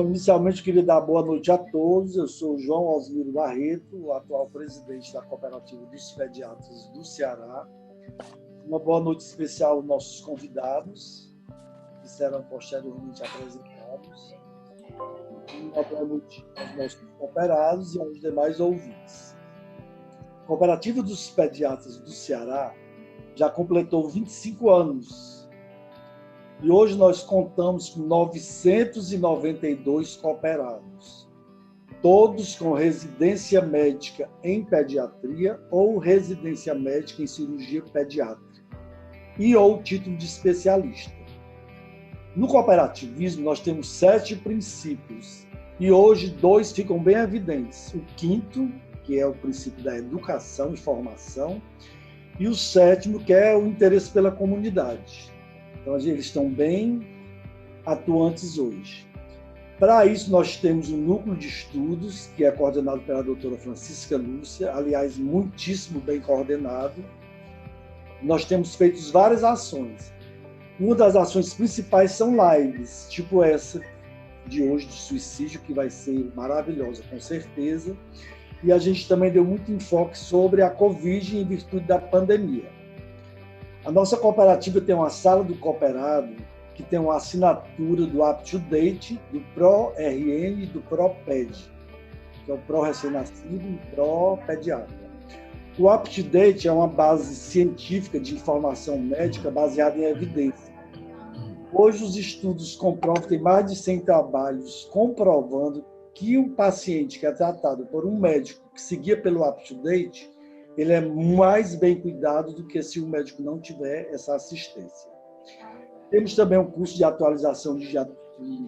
inicialmente, queria dar boa noite a todos. Eu sou o João Osmiro Barreto, o atual presidente da Cooperativa dos Pediatras do Ceará. Uma boa noite especial aos nossos convidados, que serão posteriormente apresentados. E uma boa noite aos nossos cooperados e aos demais ouvintes. A Cooperativa dos Pediatras do Ceará já completou 25 anos. E hoje nós contamos com 992 cooperados, todos com residência médica em pediatria ou residência médica em cirurgia pediátrica e ou título de especialista. No cooperativismo, nós temos 7 princípios e hoje 2 ficam bem evidentes. O 5º, que é o princípio da educação e formação, e o 7º, que é o interesse pela comunidade. Então, eles estão bem atuantes hoje. Para isso, nós temos um núcleo de estudos, que é coordenado pela doutora Francisca Lúcia, aliás, muitíssimo bem coordenado. Nós temos feito várias ações. Uma das ações principais são lives, tipo essa de hoje, de suicídio, que vai ser maravilhosa, com certeza. E a gente também deu muito enfoque sobre a Covid em virtude da pandemia. A nossa cooperativa tem uma sala do cooperado que tem uma assinatura do UpToDate, do PRO-RN e do PRO-PED, que é o PRO recém-nascido e o PRO pediatra. O UpToDate é uma base científica de informação médica baseada em evidência. Hoje os estudos comprovam, tem mais de 100 trabalhos comprovando que um paciente que é tratado por um médico que seguia pelo UpToDate, ele é mais bem cuidado do que se o médico não tiver essa assistência. Temos também um curso de atualização de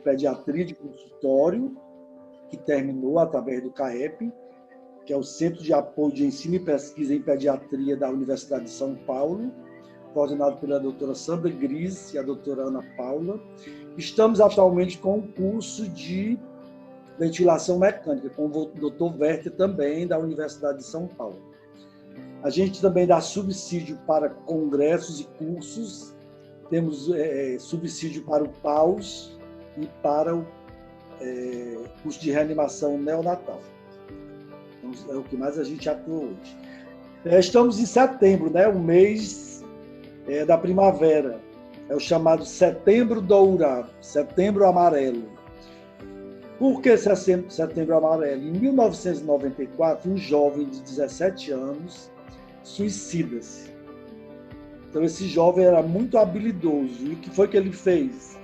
pediatria de consultório, que terminou através do CAEP, que é o Centro de Apoio de Ensino e Pesquisa em Pediatria da Universidade de São Paulo, coordenado pela doutora Sandra Gris e a doutora Ana Paula. Estamos atualmente com um curso de ventilação mecânica, com o doutor Werther também, da Universidade de São Paulo. A gente também dá subsídio para congressos e cursos. Temos subsídio para o PAUS e para o curso de reanimação neonatal. Então, é o que mais a gente atua hoje. Estamos em setembro, né? O mês da primavera. É o chamado Setembro Dourado, Setembro Amarelo. Por que Setembro Amarelo? Em 1994, um jovem de 17 anos suicida-se. Então, esse jovem era muito habilidoso. E o que foi que ele fez?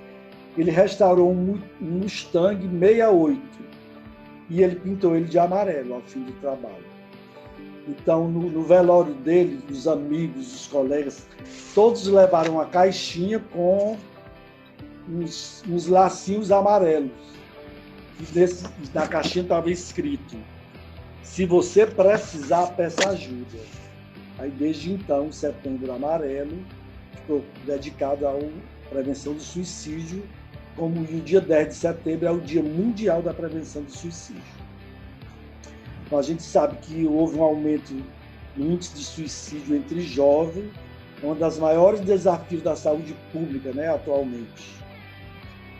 Ele restaurou um Mustang 68 e ele pintou ele de amarelo ao fim do trabalho. Então, no velório dele, os amigos, os colegas, todos levaram uma caixinha com uns lacinhos amarelos. E na caixinha estava escrito: se você precisar, peça ajuda. Aí, desde então, o Setembro Amarelo ficou dedicado à prevenção do suicídio, como o dia 10 de setembro é o Dia Mundial da Prevenção do Suicídio. Então, a gente sabe que houve um aumento no índice de suicídio entre jovens, um dos maiores desafios da saúde pública, né, atualmente.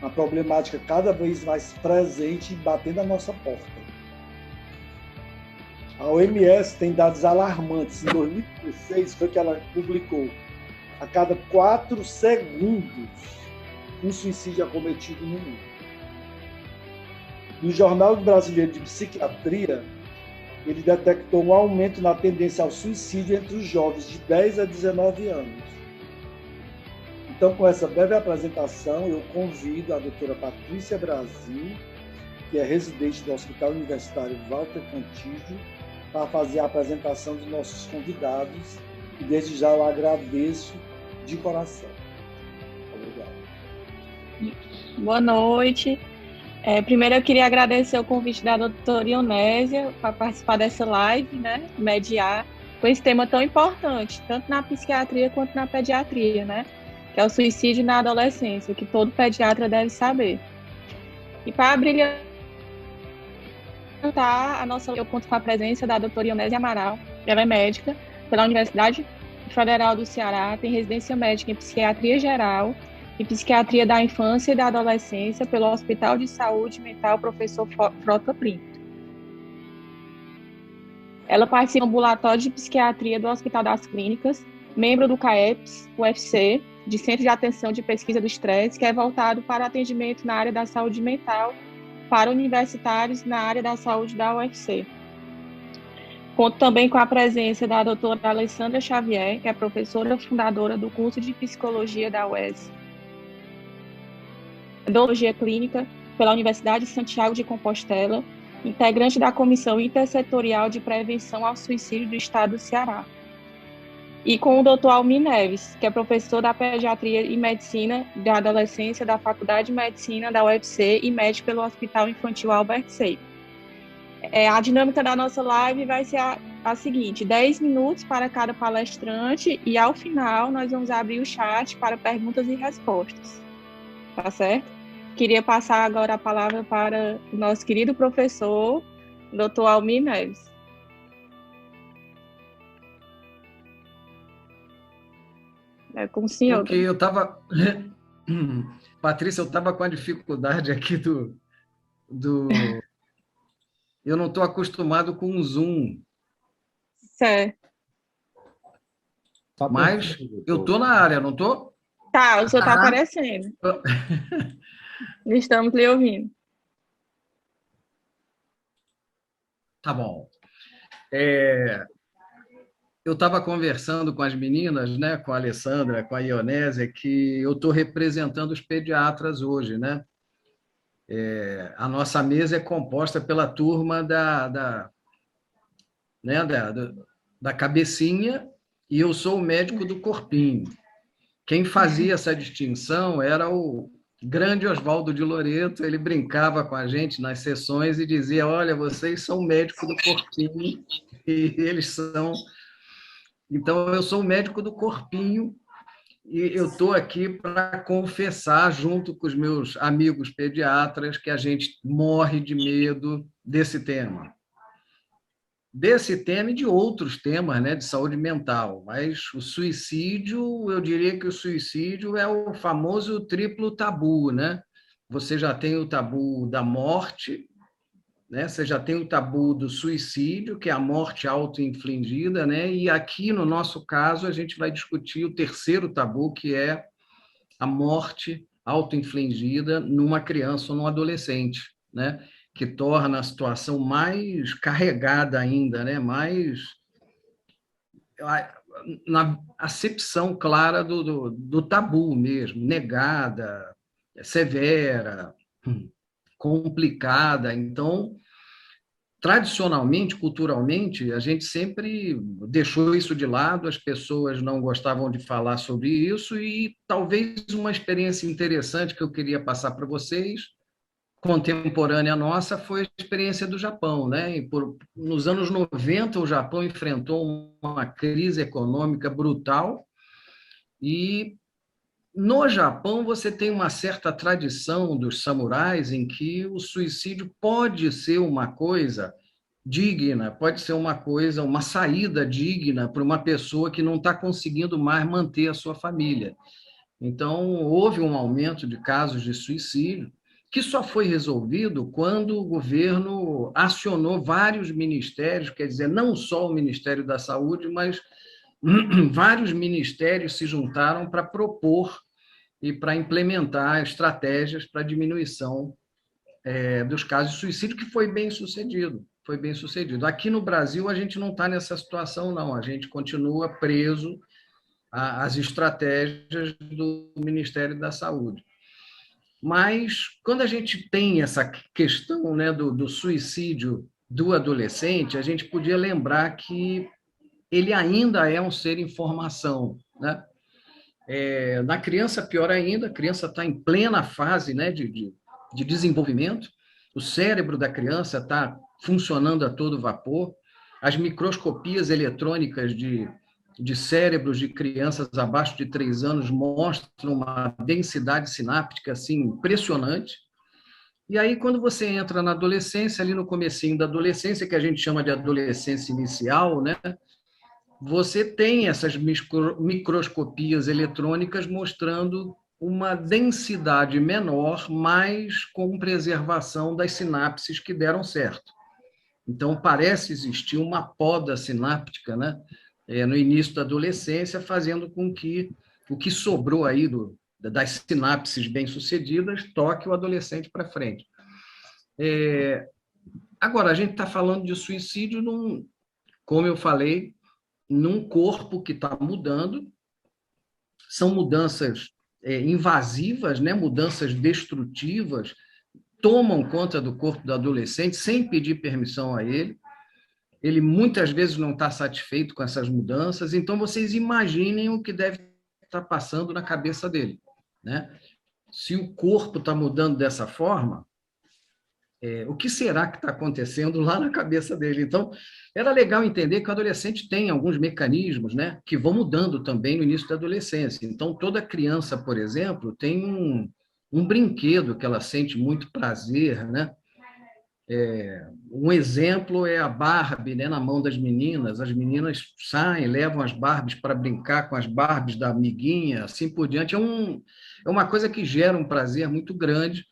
Uma problemática cada vez mais presente e batendo a nossa porta. A OMS tem dados alarmantes. Em 2016, foi que ela publicou: a cada 4 segundos, um suicídio é cometido no mundo. No Jornal Brasileiro de Psiquiatria, ele detectou um aumento na tendência ao suicídio entre os jovens de 10 a 19 anos. Então, com essa breve apresentação, eu convido a doutora Patrícia Brasil, que é residente do Hospital Universitário Walter Cantídio, para fazer a apresentação dos nossos convidados, e desde já eu agradeço de coração. Obrigado. Boa noite. Primeiro eu queria agradecer o convite da doutora Ionésia para participar dessa live, né, mediar com esse tema tão importante, tanto na psiquiatria quanto na pediatria, né, que é o suicídio na adolescência, que todo pediatra deve saber. E para brilhantar eu conto com a presença da doutora Ionésia Amaral. Ela é médica pela Universidade Federal do Ceará, tem residência médica em psiquiatria geral e Psiquiatria da Infância e da Adolescência pelo Hospital de Saúde Mental Professor Frota Pinto. Ela participa do ambulatório de psiquiatria do Hospital das Clínicas, membro do CAEPS, UFC, de Centro de Atenção de Pesquisa do Estresse, que é voltado para atendimento na área da saúde mental para universitários na área da saúde da UFC. Conto também com a presença da doutora Alessandra Xavier, que é professora fundadora do curso de Psicologia da UES, Odontologia Clínica pela Universidade de Santiago de Compostela, integrante da Comissão Intersetorial de Prevenção ao Suicídio do Estado do Ceará. E com o Dr. Almir Neves, que é professor da Pediatria e Medicina da Adolescência da Faculdade de Medicina da UFC e médico pelo Hospital Infantil Albert Sabin. A dinâmica da nossa live vai ser a seguinte: 10 minutos para cada palestrante e, ao final, nós vamos abrir o chat para perguntas e respostas. Tá certo? Queria passar agora a palavra para o nosso querido professor, Dr. Almir Neves. É com o senhor. Ok, eu estava... Patrícia, eu estava com a dificuldade aqui do... Eu não estou acostumado com o Zoom. Certo. Mas eu estou na área, não estou? Tá, o senhor está aparecendo. Estamos lhe ouvindo. Tá bom. Eu estava conversando com as meninas, né, com a Alessandra, com a Ionésia, que eu estou representando os pediatras hoje, né? A nossa mesa é composta pela turma da cabecinha e eu sou o médico do corpinho. Quem fazia essa distinção era o grande Oswaldo de Loreto. Ele brincava com a gente nas sessões e dizia: olha, vocês são médico do corpinho e eles são... Então, eu sou o médico do corpinho e eu estou aqui para confessar, junto com os meus amigos pediatras, que a gente morre de medo desse tema. Desse tema e de outros temas, né, de saúde mental. Mas o suicídio, eu diria que o suicídio é o famoso triplo tabu, né? Você já tem o tabu da morte, né? Você já tem o tabu do suicídio, que é a morte auto-infligida, né? E aqui, no nosso caso, a gente vai discutir o terceiro tabu, que é a morte auto-infligida numa criança ou num adolescente, né? Que torna a situação mais carregada ainda, né? Mais na acepção clara do tabu mesmo, negada, severa, complicada. Então, tradicionalmente, culturalmente, a gente sempre deixou isso de lado, as pessoas não gostavam de falar sobre isso, e talvez uma experiência interessante que eu queria passar para vocês, contemporânea nossa, foi a experiência do Japão, né? Nos anos 90, o Japão enfrentou uma crise econômica brutal, e no Japão, você tem uma certa tradição dos samurais em que o suicídio pode ser uma coisa digna, pode ser uma coisa, uma saída digna para uma pessoa que não está conseguindo mais manter a sua família. Então, houve um aumento de casos de suicídio, que só foi resolvido quando o governo acionou vários ministérios, quer dizer, não só o Ministério da Saúde, mas vários ministérios se juntaram para propor e para implementar estratégias para diminuição dos casos de suicídio, que foi bem sucedido. Foi bem sucedido. Aqui no Brasil, a gente não está nessa situação, não. A gente continua preso às estratégias do Ministério da Saúde. Mas, quando a gente tem essa questão, né, do suicídio do adolescente, a gente podia lembrar que ele ainda é um ser em formação, né? Na criança, pior ainda, a criança está em plena fase, né, de desenvolvimento, o cérebro da criança está funcionando a todo vapor, as microscopias eletrônicas de cérebros de crianças abaixo de 3 anos mostram uma densidade sináptica assim, impressionante. E aí, quando você entra na adolescência, ali no comecinho da adolescência, que a gente chama de adolescência inicial, né, você tem essas microscopias eletrônicas mostrando uma densidade menor, mas com preservação das sinapses que deram certo. Então, parece existir uma poda sináptica, né, no início da adolescência, fazendo com que o que sobrou aí das sinapses bem-sucedidas toque o adolescente para frente. Agora, a gente está falando de suicídio, como eu falei, num corpo que está mudando, são mudanças invasivas, né, mudanças destrutivas, tomam conta do corpo do adolescente sem pedir permissão a ele. Ele muitas vezes não está satisfeito com essas mudanças, então vocês imaginem o que deve estar passando na cabeça dele, né? Se o corpo está mudando dessa forma, o que será que está acontecendo lá na cabeça dele? Então, era legal entender que o adolescente tem alguns mecanismos, né, que vão mudando também no início da adolescência. Então, toda criança, por exemplo, tem um brinquedo que ela sente muito prazer, né? Um exemplo é a Barbie, né, na mão das meninas. As meninas saem, levam as Barbies para brincar com as Barbies da amiguinha, assim por diante. É uma coisa que gera um prazer muito grande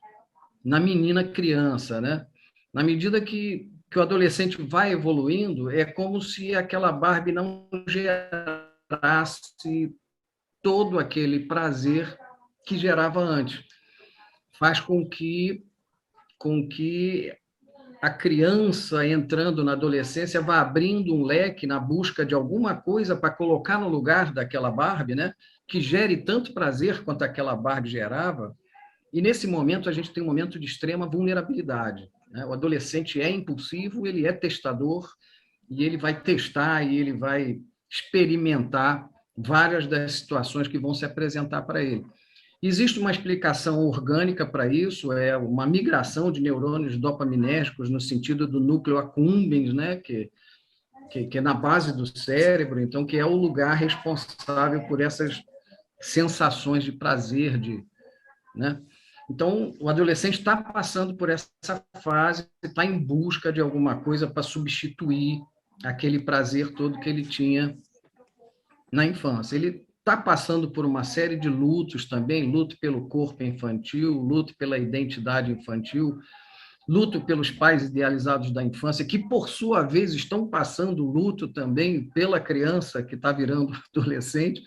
na menina criança, né? Na medida que o adolescente vai evoluindo, é como se aquela Barbie não gerasse todo aquele prazer que gerava antes. Faz com que a criança entrando na adolescência vá abrindo um leque na busca de alguma coisa para colocar no lugar daquela Barbie, né? Que gere tanto prazer quanto aquela Barbie gerava. E, nesse momento, a gente tem um momento de extrema vulnerabilidade, né? O adolescente é impulsivo, ele é testador, e ele vai testar e ele vai experimentar várias das situações que vão se apresentar para ele. Existe uma explicação orgânica para isso, é uma migração de neurônios dopaminérgicos no sentido do núcleo accumbens, né? que é na base do cérebro, então, que é o lugar responsável por essas sensações de prazer, né? Então, o adolescente está passando por essa fase, está em busca de alguma coisa para substituir aquele prazer todo que ele tinha na infância. Ele está passando por uma série de lutos também, luto pelo corpo infantil, luto pela identidade infantil, luto pelos pais idealizados da infância, que, por sua vez, estão passando luto também pela criança que está virando adolescente.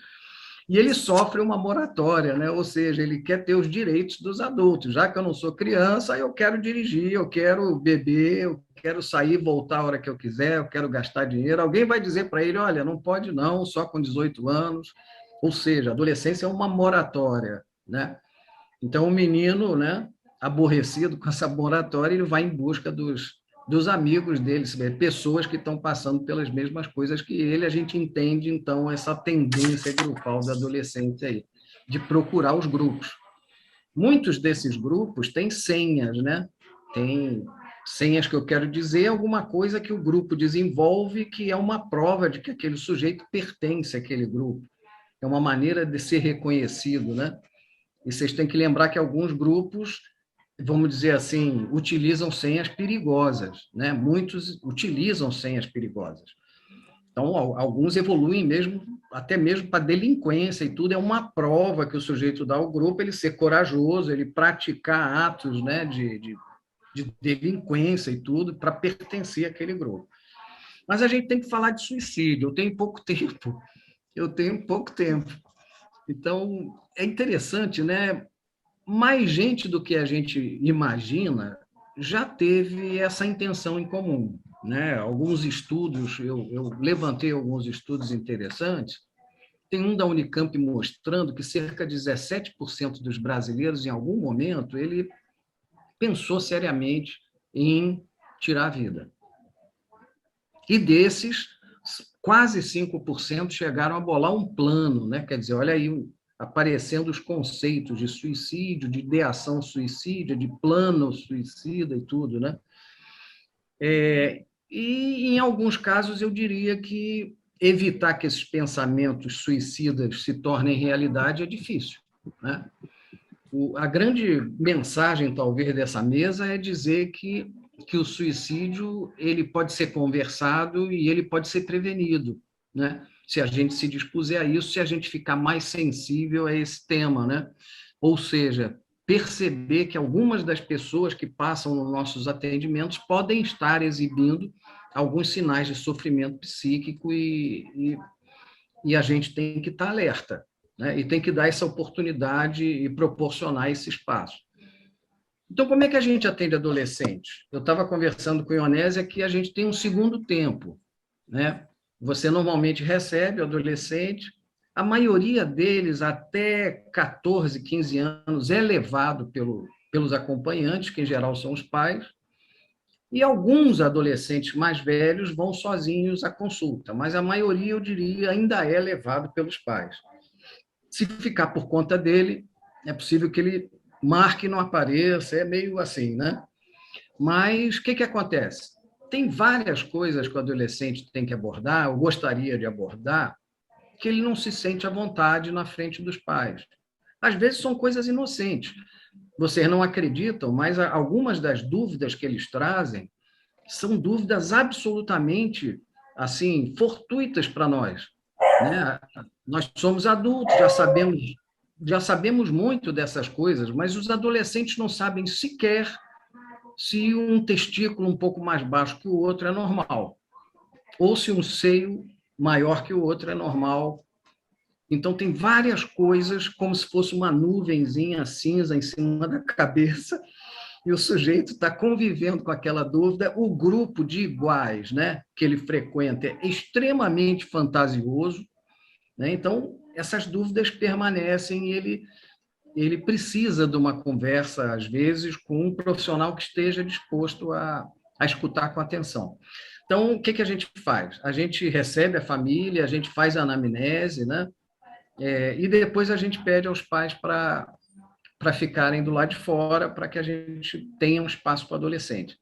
E ele sofre uma moratória, né? Ou seja, ele quer ter os direitos dos adultos. Já que eu não sou criança, eu quero dirigir, eu quero beber, eu quero sair e voltar a hora que eu quiser, eu quero gastar dinheiro. Alguém vai dizer para ele, olha, não pode não, só com 18 anos. Ou seja, a adolescência é uma moratória, né? Então, o menino, né, aborrecido com essa moratória, ele vai em busca dos amigos dele, pessoas que estão passando pelas mesmas coisas que ele. A gente entende, então, essa tendência grupal da adolescência aí, de procurar os grupos. Muitos desses grupos têm senhas, né? Tem senhas que eu quero dizer, alguma coisa que o grupo desenvolve que é uma prova de que aquele sujeito pertence àquele grupo. É uma maneira de ser reconhecido, né? E vocês têm que lembrar que alguns grupos, vamos dizer assim, utilizam senhas perigosas, né? Muitos utilizam senhas perigosas. Então, alguns evoluem mesmo, até mesmo para delinquência e tudo. É uma prova que o sujeito dá ao grupo, ele ser corajoso, ele praticar atos, né, de delinquência e tudo, para pertencer àquele grupo. Mas a gente tem que falar de suicídio. Eu tenho pouco tempo. Então, é interessante, né? Mais gente do que a gente imagina já teve essa intenção em comum, né? Alguns estudos, eu levantei alguns estudos interessantes. Tem um da Unicamp mostrando que cerca de 17% dos brasileiros, em algum momento, ele pensou seriamente em tirar a vida. E desses, quase 5% chegaram a bolar um plano, né? Quer dizer, olha aí, aparecendo os conceitos de suicídio, de ideação suicida, de plano suicida e tudo, né? E, em alguns casos, eu diria que evitar que esses pensamentos suicidas se tornem realidade é difícil, né? A grande mensagem, talvez, dessa mesa é dizer que o suicídio ele pode ser conversado e ele pode ser prevenido, né? Se a gente se dispuser a isso, se a gente ficar mais sensível a esse tema, né? ou seja, perceber que algumas das pessoas que passam nos nossos atendimentos podem estar exibindo alguns sinais de sofrimento psíquico e a gente tem que estar alerta, né? E tem que dar essa oportunidade e proporcionar esse espaço. Então, como é que a gente atende adolescentes? Eu estava conversando com a Ionésia que a gente tem um segundo tempo, né? Você normalmente recebe o adolescente, a maioria deles, até 14, 15 anos, é levado pelos acompanhantes, que em geral são os pais, e alguns adolescentes mais velhos vão sozinhos à consulta, mas a maioria, eu diria, ainda é levado pelos pais. Se ficar por conta dele, é possível que ele marque e não apareça, é meio assim, né? Mas o que acontece? Tem várias coisas que o adolescente tem que abordar, ou gostaria de abordar, que ele não se sente à vontade na frente dos pais. Às vezes são coisas inocentes. Vocês não acreditam, mas algumas das dúvidas que eles trazem são dúvidas absolutamente assim fortuitas para nós, né? Nós somos adultos, já sabemos muito dessas coisas, mas os adolescentes não sabem sequer se um testículo um pouco mais baixo que o outro é normal, ou se um seio maior que o outro é normal. Então, tem várias coisas, como se fosse uma nuvenzinha cinza em cima da cabeça, e o sujeito está convivendo com aquela dúvida. O grupo de iguais, né, que ele frequenta é extremamente fantasioso, né? Então, essas dúvidas permanecem e ele precisa de uma conversa, às vezes, com um profissional que esteja disposto a escutar com atenção. Então, o que a gente faz? A gente recebe a família, a gente faz a anamnese, né? E depois a gente pede aos pais para ficarem do lado de fora, para que a gente tenha um espaço para o adolescente.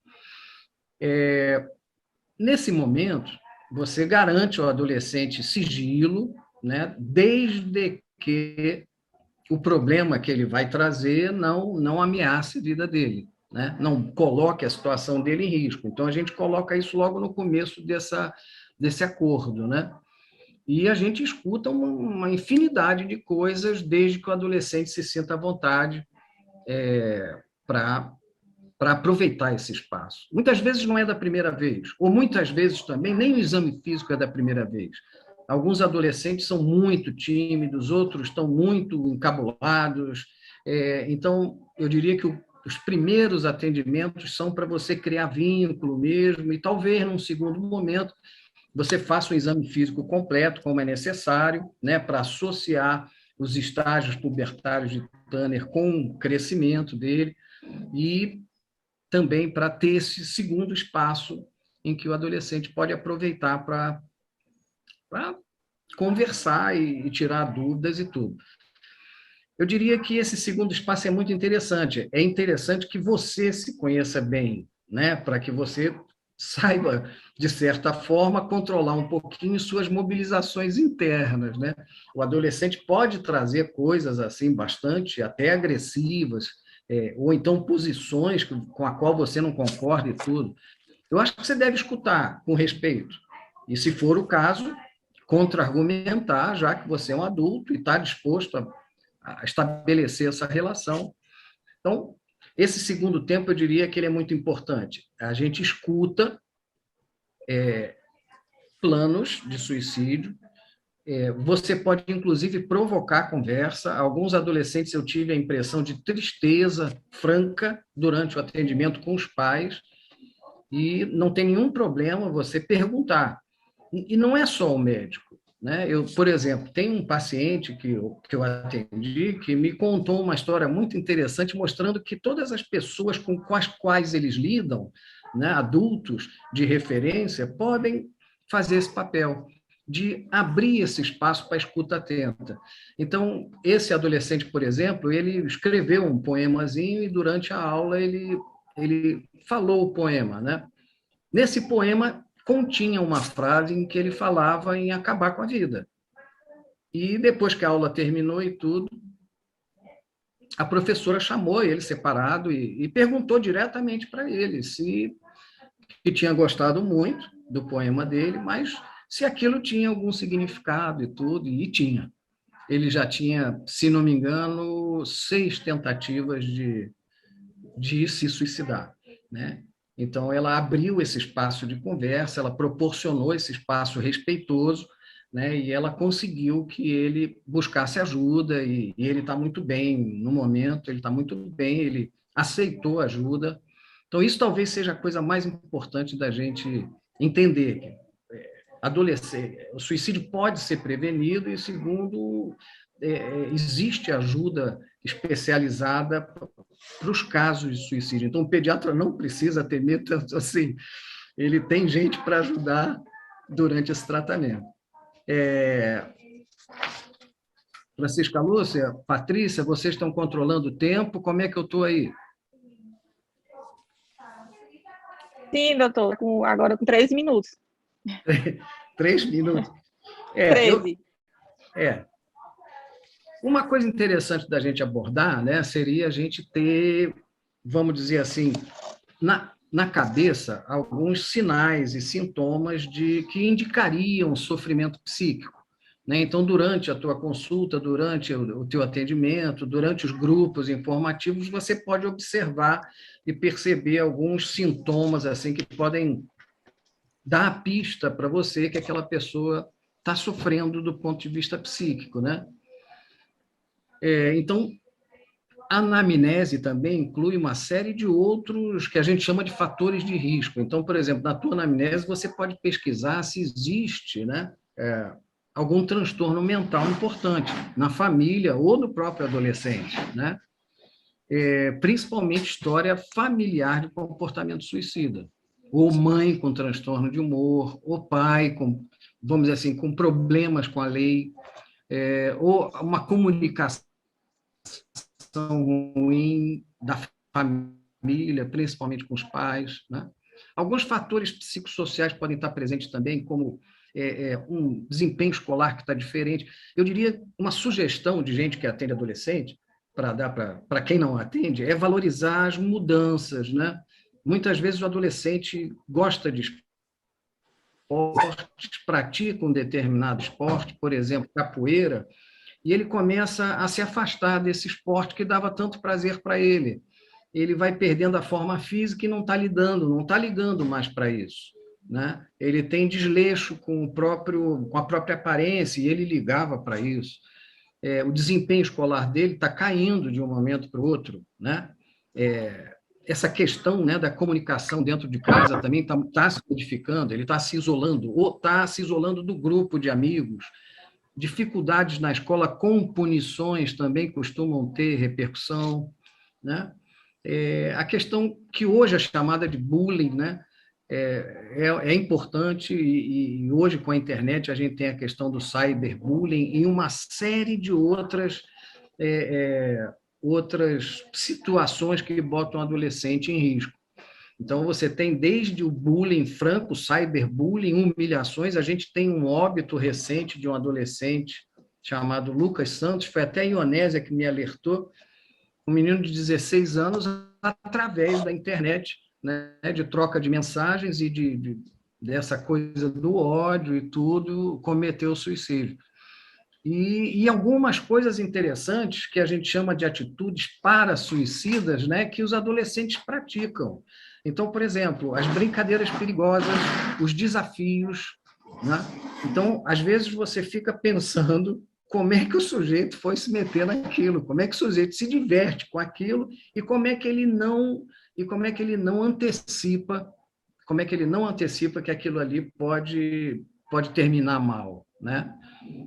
Nesse momento, você garante ao adolescente sigilo, né? Desde que o problema que ele vai trazer não ameace a vida dele, né? Não coloque a situação dele em risco. Então, a gente coloca isso logo no começo desse acordo, né? E a gente escuta uma infinidade de coisas desde que o adolescente se sinta à vontade para aproveitar esse espaço. Muitas vezes não é da primeira vez, ou muitas vezes também nem o exame físico é da primeira vez. Alguns adolescentes são muito tímidos, outros estão muito encabulados. Então, eu diria que os primeiros atendimentos são para você criar vínculo mesmo, e talvez, num segundo momento, você faça um exame físico completo, como é necessário, né, para associar os estágios pubertários de Tanner com o crescimento dele, e também para ter esse segundo espaço em que o adolescente pode aproveitar para conversar e tirar dúvidas e tudo. Eu diria que esse segundo espaço é muito interessante. É interessante que você se conheça bem, né, para que você saiba, de certa forma, controlar um pouquinho suas mobilizações internas, né? O adolescente pode trazer coisas assim bastante até agressivas, ou então posições com a qual você não concorda e tudo. Eu acho que você deve escutar com respeito. E, se for o caso, contra-argumentar, já que você é um adulto e está disposto a estabelecer essa relação. Então, esse segundo tempo, eu diria que ele é muito importante. A gente escuta planos de suicídio. Você pode, inclusive, provocar conversa. Alguns adolescentes eu tive a impressão de tristeza franca durante o atendimento com os pais, e não tem nenhum problema você perguntar. E não é só o médico, né? Eu, por exemplo, tem um paciente que eu atendi que me contou uma história muito interessante, mostrando que todas as pessoas com as quais eles lidam, né, adultos de referência, podem fazer esse papel de abrir esse espaço para a escuta atenta. Então, esse adolescente, por exemplo, ele escreveu um poemazinho e durante a aula ele falou o poema, né? Nesse poema continha uma frase em que ele falava em acabar com a vida. E depois que a aula terminou e tudo, a professora chamou ele separado e perguntou diretamente para ele se tinha gostado muito do poema dele, mas se aquilo tinha algum significado e tudo, e tinha. ele já tinha, se não me engano, 6 tentativas de se suicidar, né? Então, ela abriu esse espaço de conversa, ela proporcionou esse espaço respeitoso, né? E ela conseguiu que ele buscasse ajuda, e ele está muito bem no momento, ele está muito bem, ele aceitou ajuda. Então, isso talvez seja a coisa mais importante da gente entender. O suicídio pode ser prevenido, e, segundo, existe ajuda especializada para os casos de suicídio. Então, o pediatra não precisa ter medo, tanto assim, ele tem gente para ajudar durante esse tratamento. Francisca Lúcia, Patrícia, vocês estão controlando o tempo? Como é que eu estou aí? Sim, doutor, agora com 3 minutos. 3 minutos. 13. Uma coisa interessante da gente abordar, né, seria a gente ter, vamos dizer assim, na cabeça, alguns sinais e sintomas que indicariam sofrimento psíquico, né? Então, durante a tua consulta, durante o teu atendimento, durante os grupos informativos, você pode observar e perceber alguns sintomas assim que podem dar a pista para você que aquela pessoa está sofrendo do ponto de vista psíquico, né? Então, a anamnese também inclui uma série de outros que a gente chama de fatores de risco. Então, por exemplo, na tua anamnese, você pode pesquisar se existe, né, algum transtorno mental importante na família ou no próprio adolescente, né? Principalmente história familiar de comportamento suicida. Ou mãe com transtorno de humor, ou pai com, vamos dizer assim, com problemas com a lei, ou uma comunicação ruim da família, principalmente com os pais, né? Alguns fatores psicossociais podem estar presentes também, como um desempenho escolar que está diferente. Eu diria, uma sugestão de gente que atende adolescente, para dar para quem não atende, é valorizar as mudanças, né? Muitas vezes o adolescente gosta de esportes, pratica um determinado esporte, por exemplo, capoeira, e ele começa a se afastar desse esporte que dava tanto prazer para ele. Ele vai perdendo a forma física e não está ligando mais para isso, né? Ele tem desleixo com a própria aparência, e ele ligava para isso. O desempenho escolar dele está caindo de um momento para o outro, né? Essa questão, né, da comunicação dentro de casa também está se modificando, ele está se isolando, ou está se isolando do grupo de amigos. Dificuldades na escola com punições também costumam ter repercussão, né? A questão que hoje é chamada de bullying, né? É importante, e hoje com a internet a gente tem a questão do cyberbullying e uma série de outras situações que botam o adolescente em risco. Então, você tem desde o bullying franco, cyberbullying, humilhações. A gente tem um óbito recente de um adolescente chamado Lucas Santos, foi até a Ionésia que me alertou, um menino de 16 anos, através da internet, né, de troca de mensagens e dessa coisa do ódio e tudo, cometeu suicídio. E algumas coisas interessantes que a gente chama de atitudes para-suicidas, né, que os adolescentes praticam. Então, por exemplo, as brincadeiras perigosas, os desafios, né? Então, às vezes você fica pensando como é que o sujeito foi se meter naquilo, como é que o sujeito se diverte com aquilo e como é que ele não antecipa, que aquilo ali pode terminar mal, né?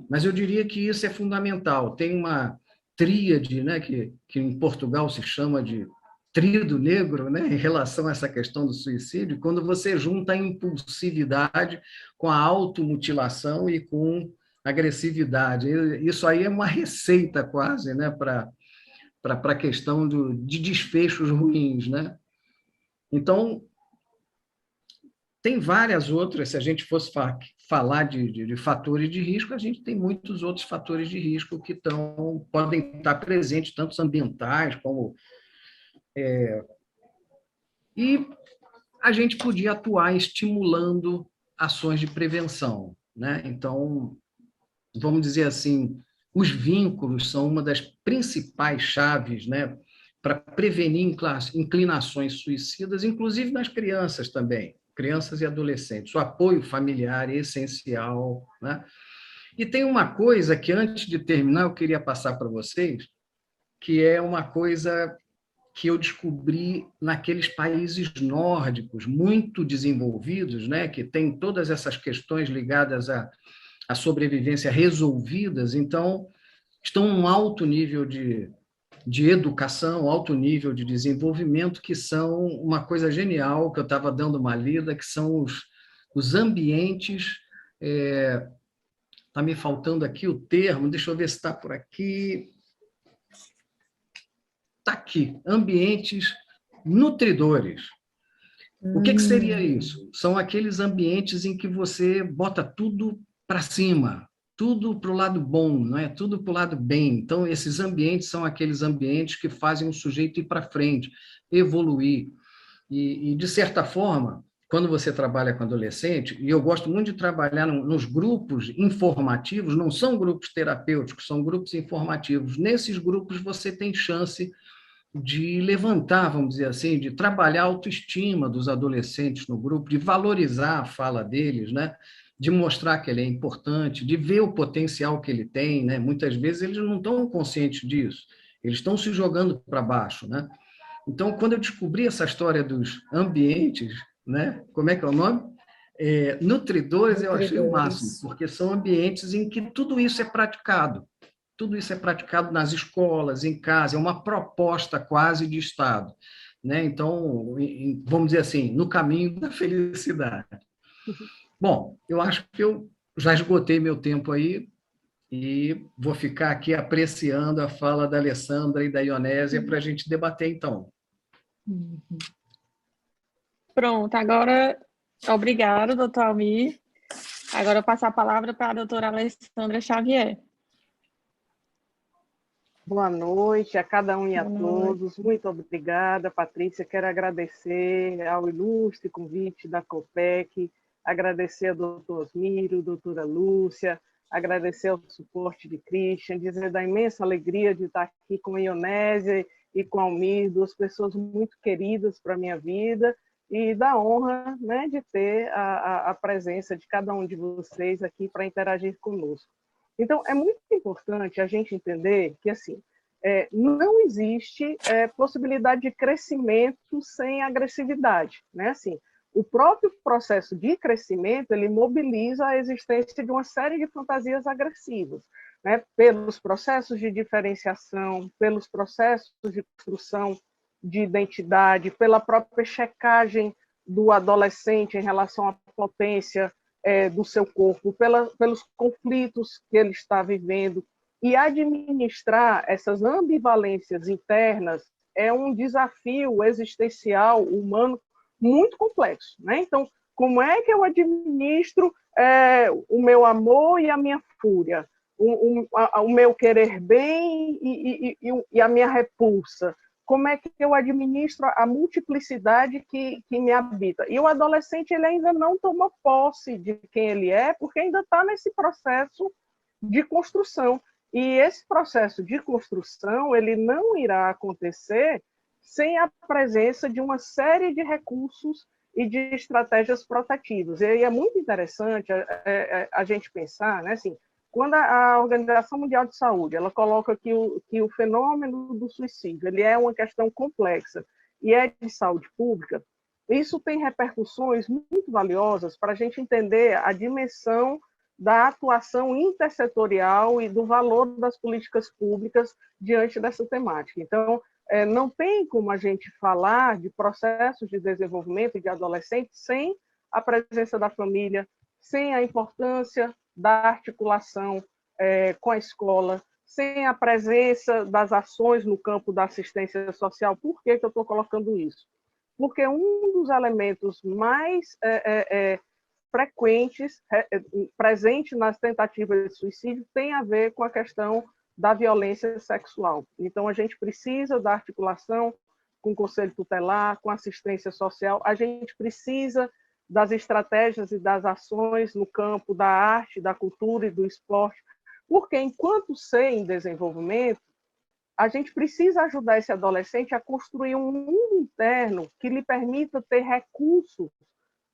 Mas eu diria que isso é fundamental. Tem uma tríade, né, que em Portugal se chama de tríado negro, né, em relação a essa questão do suicídio, quando você junta a impulsividade com a automutilação e com agressividade. Isso aí é uma receita quase, né, para a questão de desfechos ruins, né? Então, tem várias outras, se a gente fosse falar de fatores de risco, a gente tem muitos outros fatores de risco que podem estar presentes, tanto ambientais como... E a gente podia atuar estimulando ações de prevenção, né? Então, vamos dizer assim, Os vínculos são uma das principais chaves, né, para prevenir inclinações suicidas, inclusive nas crianças também, crianças e adolescentes. O apoio familiar é essencial, né? E tem uma coisa que, antes de terminar, eu queria passar para vocês, que é uma coisa que eu descobri naqueles países nórdicos muito desenvolvidos, né, que tem todas essas questões ligadas à sobrevivência resolvidas, então estão um alto nível de educação, alto nível de desenvolvimento, que são uma coisa genial, que eu estava dando uma lida, que são os ambientes, está me faltando aqui o termo, deixa eu ver se está por aqui, está aqui, ambientes nutridores. O que seria isso? São aqueles ambientes em que você bota tudo para cima, tudo para o lado bom, não é? Tudo para o lado bem. Então, esses ambientes são aqueles ambientes que fazem o sujeito ir para frente, evoluir. De certa forma, quando você trabalha com adolescente, e eu gosto muito de trabalhar nos grupos informativos, não são grupos terapêuticos, são grupos informativos. Nesses grupos, você tem chance de levantar, vamos dizer assim, de trabalhar a autoestima dos adolescentes no grupo, de valorizar a fala deles, né? De mostrar que ele é importante, de ver o potencial que ele tem, né? Muitas vezes eles não estão conscientes disso, eles estão se jogando para baixo, né? Então, quando eu descobri essa história dos ambientes, né? Como é que é o nome? Nutridores, eu achei o máximo, porque são ambientes em que tudo isso é praticado. Tudo isso é praticado nas escolas, em casa, é uma proposta quase de Estado, né? Então, vamos dizer assim, no caminho da felicidade. Bom, eu acho que eu já esgotei meu tempo aí e vou ficar aqui apreciando a fala da Alessandra e da Ionésia para a gente debater, então. Pronto, agora, obrigado, doutor Almir. Agora eu passo a palavra para a doutora Alessandra Xavier. Boa noite a cada um e a todos. Muito obrigada, Patrícia. Quero agradecer ao ilustre convite da COPEC, agradecer ao doutor Osmiro, doutora Lúcia, agradecer ao suporte de Christian, dizer da imensa alegria de estar aqui com a Ionésia e com a Almir, duas pessoas muito queridas para a minha vida, e da honra, né, de ter a presença de cada um de vocês aqui para interagir conosco. Então, é muito importante a gente entender que, assim, não existe possibilidade de crescimento sem agressividade, né? Assim, o próprio processo de crescimento, ele mobiliza a existência de uma série de fantasias agressivas, né? Pelos processos de diferenciação, pelos processos de construção de identidade, pela própria checagem do adolescente em relação à potência do seu corpo, pelos conflitos que ele está vivendo. E administrar essas ambivalências internas é um desafio existencial humano muito complexo, né? Então, como é que eu administro o meu amor e a minha fúria, o meu querer bem e a minha repulsa? Como é que eu administro a multiplicidade que me habita? E o adolescente, ele ainda não toma posse de quem ele é, porque ainda está nesse processo de construção. E esse processo de construção, ele não irá acontecer sem a presença de uma série de recursos e de estratégias protetivas. E aí é muito interessante a gente pensar, né, assim, quando a Organização Mundial de Saúde ela coloca que o fenômeno do suicídio ele é uma questão complexa e é de saúde pública, isso tem repercussões muito valiosas para a gente entender a dimensão da atuação intersetorial e do valor das políticas públicas diante dessa temática. Então, não tem como a gente falar de processos de desenvolvimento de adolescentes sem a presença da família, sem a importância da articulação com a escola, sem a presença das ações no campo da assistência social. Por que eu estou colocando isso? Porque um dos elementos mais frequentes, presentes nas tentativas de suicídio, tem a ver com a questão da violência sexual. Então, a gente precisa da articulação com o Conselho Tutelar, com assistência social, a gente precisa das estratégias e das ações no campo da arte, da cultura e do esporte, Porque, enquanto ser em desenvolvimento, a gente precisa ajudar esse adolescente a construir um mundo interno que lhe permita ter recursos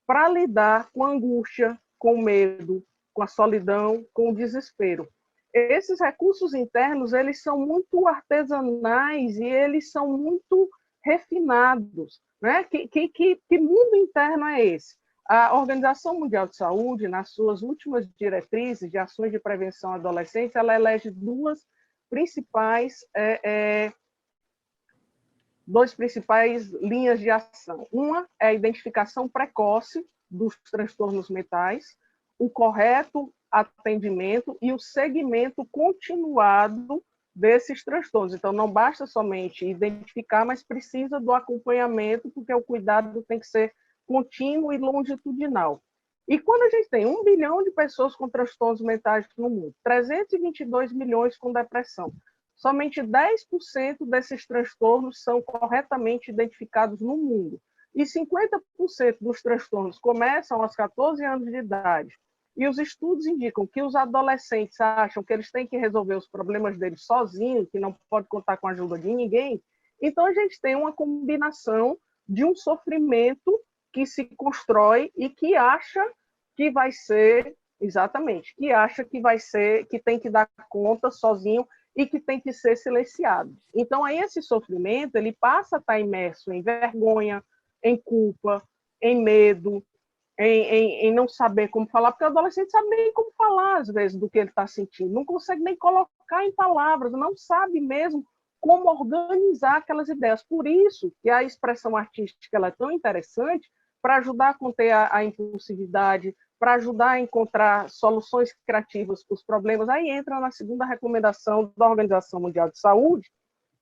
para lidar com a angústia, com o medo, com a solidão, com o desespero. Esses recursos internos, eles são muito artesanais e eles são muito refinados, né? Que mundo interno é esse? A Organização Mundial de Saúde, nas suas últimas diretrizes de ações de prevenção à adolescência, ela elege duas principais linhas de ação. Uma é a identificação precoce dos transtornos mentais, o correto atendimento e o segmento continuado desses transtornos. Então, não basta somente identificar, mas precisa do acompanhamento, porque o cuidado tem que ser contínuo e longitudinal. E quando a gente tem 1 bilhão de pessoas com transtornos mentais no mundo, 322 milhões com depressão, somente 10% desses transtornos são corretamente identificados no mundo. E 50% dos transtornos começam aos 14 anos de idade. E os estudos indicam que os adolescentes acham que eles têm que resolver os problemas deles sozinhos, que não pode contar com a ajuda de ninguém. Então, a gente tem uma combinação de um sofrimento que se constrói e que acha que vai ser, exatamente, que acha que vai ser, que tem que dar conta sozinho e que tem que ser silenciado. Então, aí esse sofrimento, ele passa a estar imerso em vergonha, em culpa, em medo, em não saber como falar, porque o adolescente sabe nem como falar, às vezes, do que ele está sentindo, não consegue nem colocar em palavras, não sabe mesmo como organizar aquelas ideias. Por isso que a expressão artística ela é tão interessante para ajudar a conter a impulsividade, para ajudar a encontrar soluções criativas para os problemas. Aí entra na segunda recomendação da Organização Mundial de Saúde,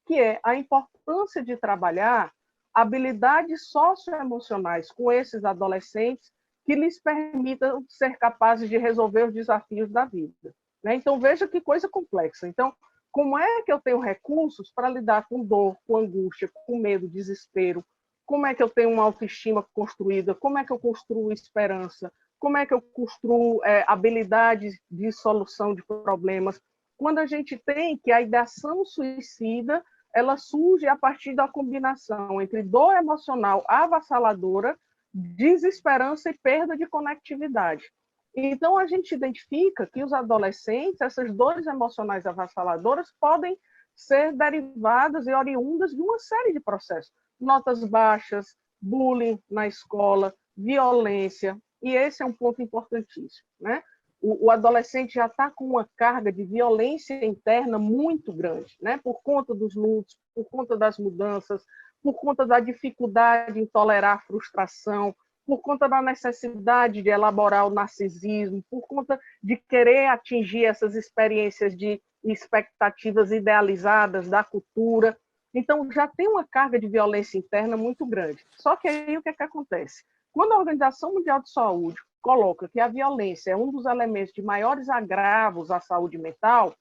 que é a importância de trabalhar habilidades socioemocionais com esses adolescentes que lhes permitam ser capazes de resolver os desafios da vida. Então, veja que coisa complexa. Então, como é que eu tenho recursos para lidar com dor, com angústia, com medo, desespero? Como é que eu tenho uma autoestima construída? Como é que eu construo esperança? Como é que eu construo habilidades de solução de problemas? Quando a gente tem que a ideação suicida ela surge a partir da combinação entre dor emocional avassaladora, desesperança e perda de conectividade. Então, a gente identifica que os adolescentes, essas dores emocionais avassaladoras, podem ser derivadas e oriundas de uma série de processos. Notas baixas, bullying na escola, violência, e esse é um ponto importantíssimo, né? O adolescente já está com uma carga de violência interna muito grande, né? Por conta dos lutos, por conta das mudanças, por conta da dificuldade em tolerar a frustração, por conta da necessidade de elaborar o narcisismo, por conta de querer atingir essas experiências de expectativas idealizadas da cultura. Então, já tem uma carga de violência interna muito grande. Só que aí o que é que acontece? Quando a Organização Mundial de Saúde coloca que a violência é um dos elementos de maiores agravos à saúde mental,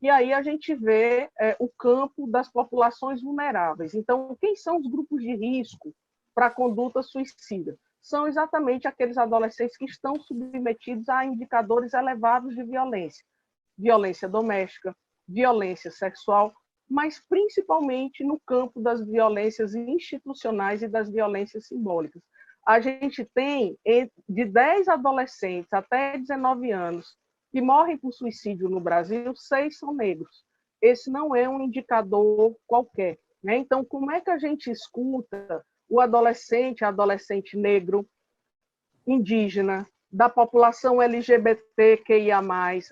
e aí a gente vê o campo das populações vulneráveis. Então, quem são os grupos de risco para a conduta suicida? São exatamente aqueles adolescentes que estão submetidos a indicadores elevados de violência. Violência doméstica, violência sexual, mas principalmente no campo das violências institucionais e das violências simbólicas. A gente tem de 10 adolescentes até 19 anos que morrem por suicídio no Brasil, 6 são negros. Esse não é um indicador qualquer, né? Então, como é que a gente escuta o adolescente negro, indígena, da população LGBTQIA+.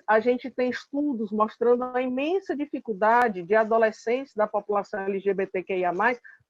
A gente tem estudos mostrando a imensa dificuldade de adolescentes da população LGBTQIA+,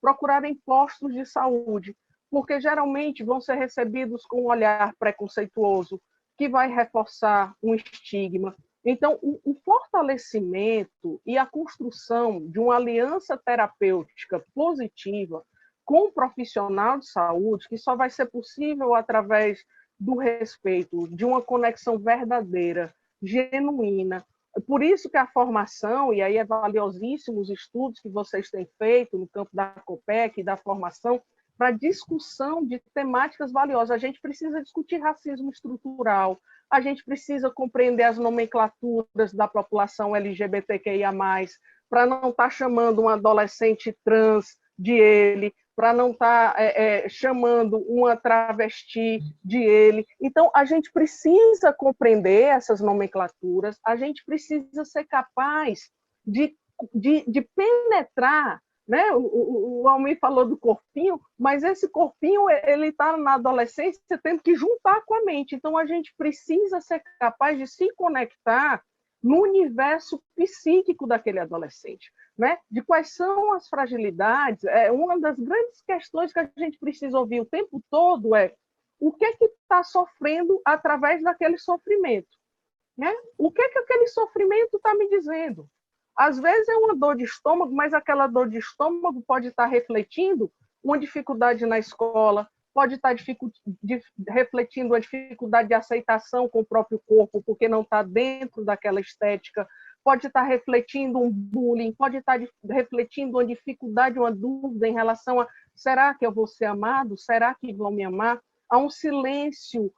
procurarem postos de saúde, porque geralmente vão ser recebidos com um olhar preconceituoso, que vai reforçar um estigma. Então, o fortalecimento e a construção de uma aliança terapêutica positiva com um profissional de saúde, que só vai ser possível através do respeito, de uma conexão verdadeira, genuína. Por isso que a formação, e aí é valiosíssimo os estudos que vocês têm feito no campo da COPEC e da formação, para discussão de temáticas valiosas. A gente precisa discutir racismo estrutural, a gente precisa compreender as nomenclaturas da população LGBTQIA+, para não estar chamando um adolescente trans de ele, para não estar chamando uma travesti de ele. Então, a gente precisa compreender essas nomenclaturas, a gente precisa ser capaz de penetrar, né? O Almir falou do corpinho, mas esse corpinho ele está na adolescência tendo que juntar com a mente. Então, a gente precisa ser capaz de se conectar no universo psíquico daquele adolescente, né? De quais são as fragilidades. Uma das grandes questões que a gente precisa ouvir o tempo todo é o que está sofrendo através daquele sofrimento, né? O que aquele sofrimento está me dizendo? Às vezes é uma dor de estômago, mas aquela dor de estômago pode estar refletindo uma dificuldade na escola, pode estar refletindo a dificuldade de aceitação com o próprio corpo, porque não está dentro daquela estética, pode estar refletindo um bullying, pode estar refletindo uma dificuldade, uma dúvida em relação a será que eu vou ser amado? Será que vão me amar? Há um silêncio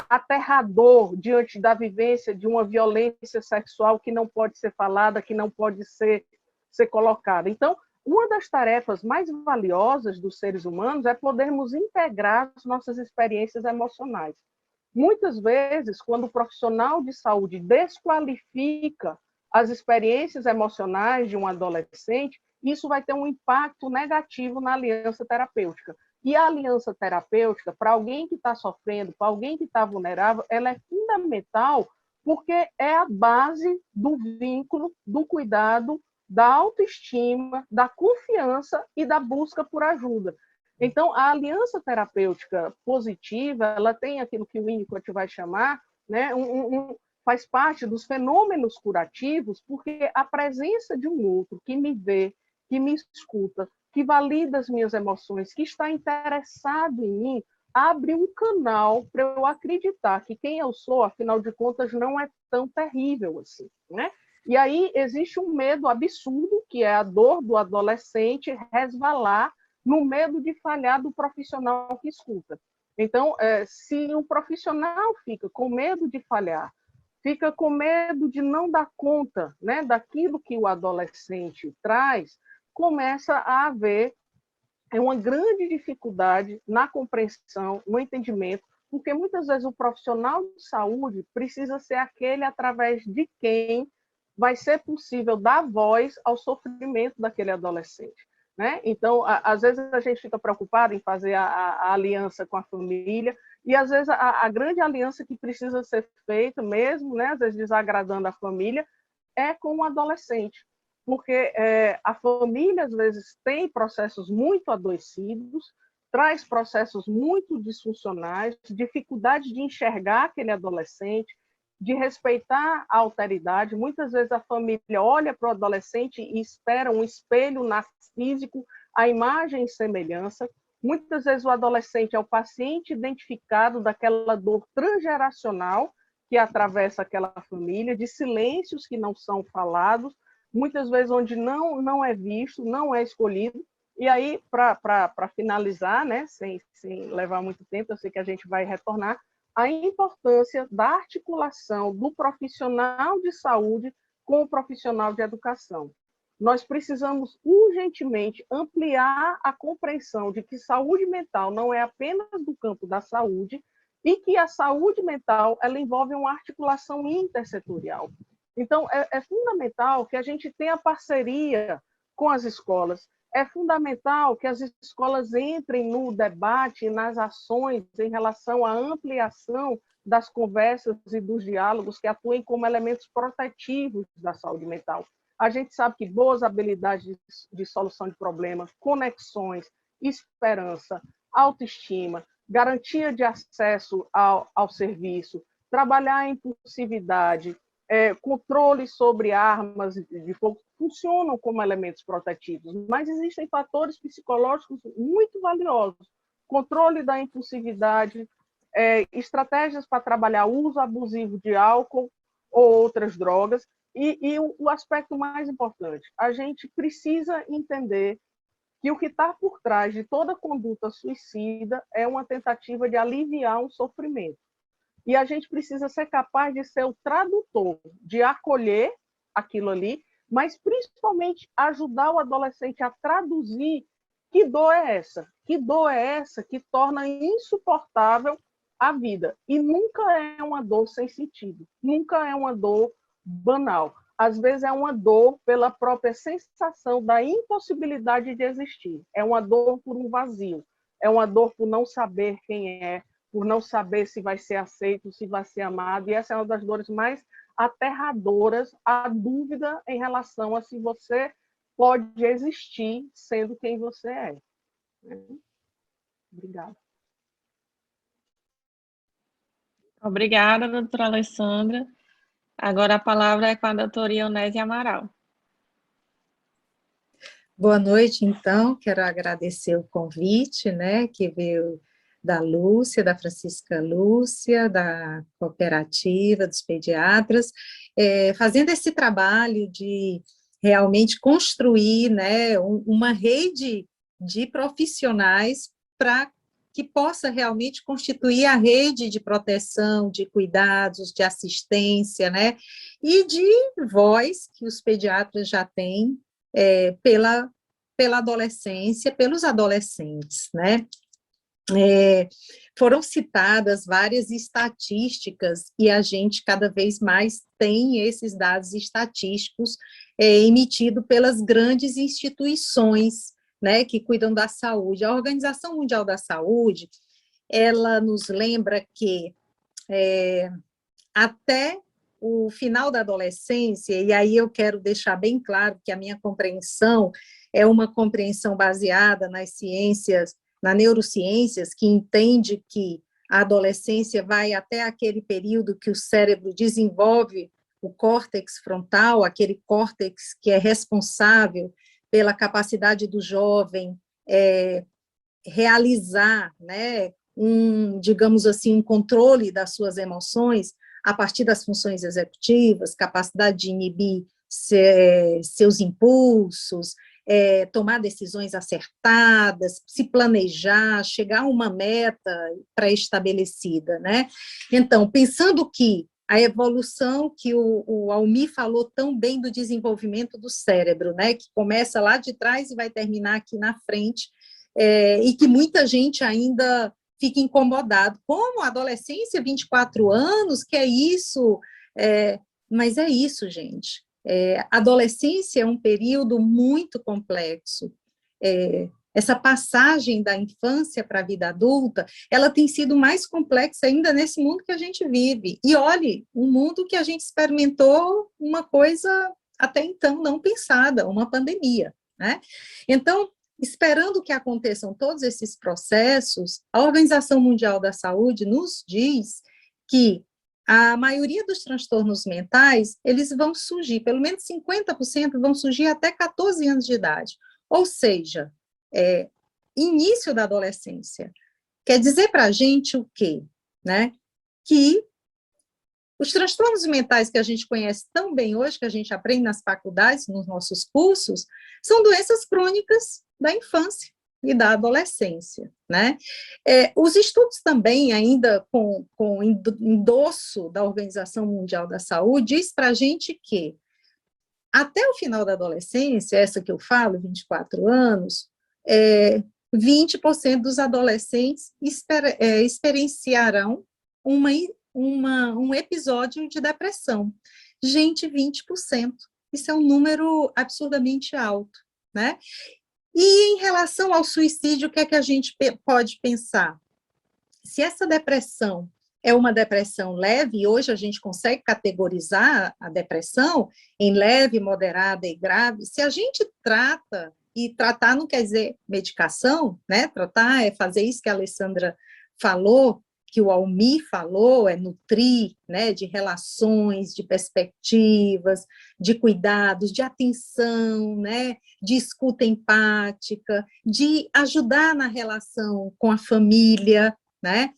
aterrador diante da vivência de uma violência sexual que não pode ser falada, que não pode ser colocada. Então, uma das tarefas mais valiosas dos seres humanos é podermos integrar as nossas experiências emocionais. Muitas vezes, quando o profissional de saúde desqualifica as experiências emocionais de um adolescente, isso vai ter um impacto negativo na aliança terapêutica. E a aliança terapêutica, para alguém que está sofrendo, para alguém que está vulnerável, ela é fundamental porque é a base do vínculo, do cuidado, da autoestima, da confiança e da busca por ajuda. Então, a aliança terapêutica positiva, ela tem aquilo que o Winnicott vai chamar, né, faz parte dos fenômenos curativos, porque a presença de um outro que me vê, que me escuta, que valida as minhas emoções, que está interessado em mim, abre um canal para eu acreditar que quem eu sou, afinal de contas, não é tão terrível assim, né? E aí existe um medo absurdo, que é a dor do adolescente resvalar no medo de falhar do profissional que escuta. Então, se um profissional fica com medo de falhar, fica com medo de não dar conta, né, daquilo que o adolescente traz, começa a haver uma grande dificuldade na compreensão, no entendimento, porque muitas vezes o profissional de saúde precisa ser aquele através de quem vai ser possível dar voz ao sofrimento daquele adolescente, né? Então, às vezes a gente fica preocupado em fazer a aliança com a família, e às vezes a grande aliança que precisa ser feita mesmo, né, às vezes desagradando a família, é com o adolescente, porque a família às vezes tem processos muito adoecidos, traz processos muito disfuncionais, dificuldade de enxergar aquele adolescente, de respeitar a alteridade. Muitas vezes a família olha para o adolescente e espera um espelho narcísico, a imagem e semelhança. Muitas vezes o adolescente é o paciente identificado daquela dor transgeracional que atravessa aquela família, de silêncios que não são falados, muitas vezes onde não é visto, não é escolhido. E aí, para finalizar, né, sem levar muito tempo, eu sei que a gente vai retornar, a importância da articulação do profissional de saúde com o profissional de educação. Nós precisamos urgentemente ampliar a compreensão de que saúde mental não é apenas do campo da saúde e que a saúde mental ela envolve uma articulação intersetorial. Então, é fundamental que a gente tenha parceria com as escolas, é fundamental que as escolas entrem no debate, nas ações em relação à ampliação das conversas e dos diálogos que atuem como elementos protetivos da saúde mental. A gente sabe que boas habilidades de solução de problemas, conexões, esperança, autoestima, garantia de acesso ao serviço, trabalhar a impulsividade, controle sobre armas de fogo, funcionam como elementos protetivos, mas existem fatores psicológicos muito valiosos. Controle da impulsividade, estratégias para trabalhar o uso abusivo de álcool ou outras drogas, e o aspecto mais importante, a gente precisa entender que o que está por trás de toda conduta suicida é uma tentativa de aliviar um sofrimento. E a gente precisa ser capaz de ser o tradutor, de acolher aquilo ali, mas principalmente ajudar o adolescente a traduzir que dor é essa? Que dor é essa que torna insuportável a vida? E nunca é uma dor sem sentido, nunca é uma dor banal. Às vezes é uma dor pela própria sensação da impossibilidade de existir. É uma dor por um vazio. É uma dor por não saber quem é, por não saber se vai ser aceito, se vai ser amado. E essa é uma das dores mais aterradoras, a dúvida em relação a se você pode existir sendo quem você é. Obrigada. Obrigada, doutora Alessandra. Agora a palavra é com a doutora Ionésia Amaral. Boa noite, então. Quero agradecer o convite, né, que veio da Lúcia, da Francisca Lúcia, da cooperativa dos pediatras, fazendo esse trabalho de realmente construir, né, uma rede de profissionais para que possa realmente constituir a rede de proteção, de cuidados, de assistência, né, e de voz que os pediatras já têm pela adolescência, pelos adolescentes, né. Foram citadas várias estatísticas e a gente cada vez mais tem esses dados estatísticos emitidos pelas grandes instituições, né, que cuidam da saúde. A Organização Mundial da Saúde, ela nos lembra que até o final da adolescência, e aí eu quero deixar bem claro que a minha compreensão é uma compreensão baseada nas ciências, na neurociências, que entende que a adolescência vai até aquele período que o cérebro desenvolve o córtex frontal, aquele córtex que é responsável pela capacidade do jovem realizar, né, digamos assim, um controle das suas emoções a partir das funções executivas, capacidade de inibir seus impulsos, tomar decisões acertadas, se planejar, chegar a uma meta pré-estabelecida, né? Então, pensando que a evolução que o Almir falou tão bem do desenvolvimento do cérebro, né, que começa lá de trás e vai terminar aqui na frente, e que muita gente ainda fica incomodado. Como adolescência, 24 anos, que é isso? Mas é isso, gente. Adolescência é um período muito complexo. Essa passagem da infância para a vida adulta, ela tem sido mais complexa ainda nesse mundo que a gente vive. E olhe, um mundo que a gente experimentou uma coisa até então não pensada, uma pandemia, né? Então, esperando que aconteçam todos esses processos, a Organização Mundial da Saúde nos diz que a maioria dos transtornos mentais, eles vão surgir, pelo menos 50% vão surgir até 14 anos de idade. Ou seja, início da adolescência. Quer dizer para a gente o quê? Né? Que os transtornos mentais que a gente conhece tão bem hoje, que a gente aprende nas faculdades, nos nossos cursos, são doenças crônicas da infância e da adolescência, né? Os estudos também, ainda com endosso da Organização Mundial da Saúde, diz para a gente que até o final da adolescência, essa que eu falo, 24 anos, 20% dos adolescentes experienciarão um episódio de depressão. Gente, 20%. Isso é um número absurdamente alto, né? E em relação ao suicídio, o que é que a gente pode pensar? Se essa depressão é uma depressão leve, e hoje a gente consegue categorizar a depressão em leve, moderada e grave, se a gente trata, e tratar não quer dizer medicação, né? Tratar é fazer isso que a Alessandra falou, que o Almir falou, é nutrir, né, de relações, de perspectivas, de cuidados, de atenção, né, de escuta empática, de ajudar na relação com a família, né,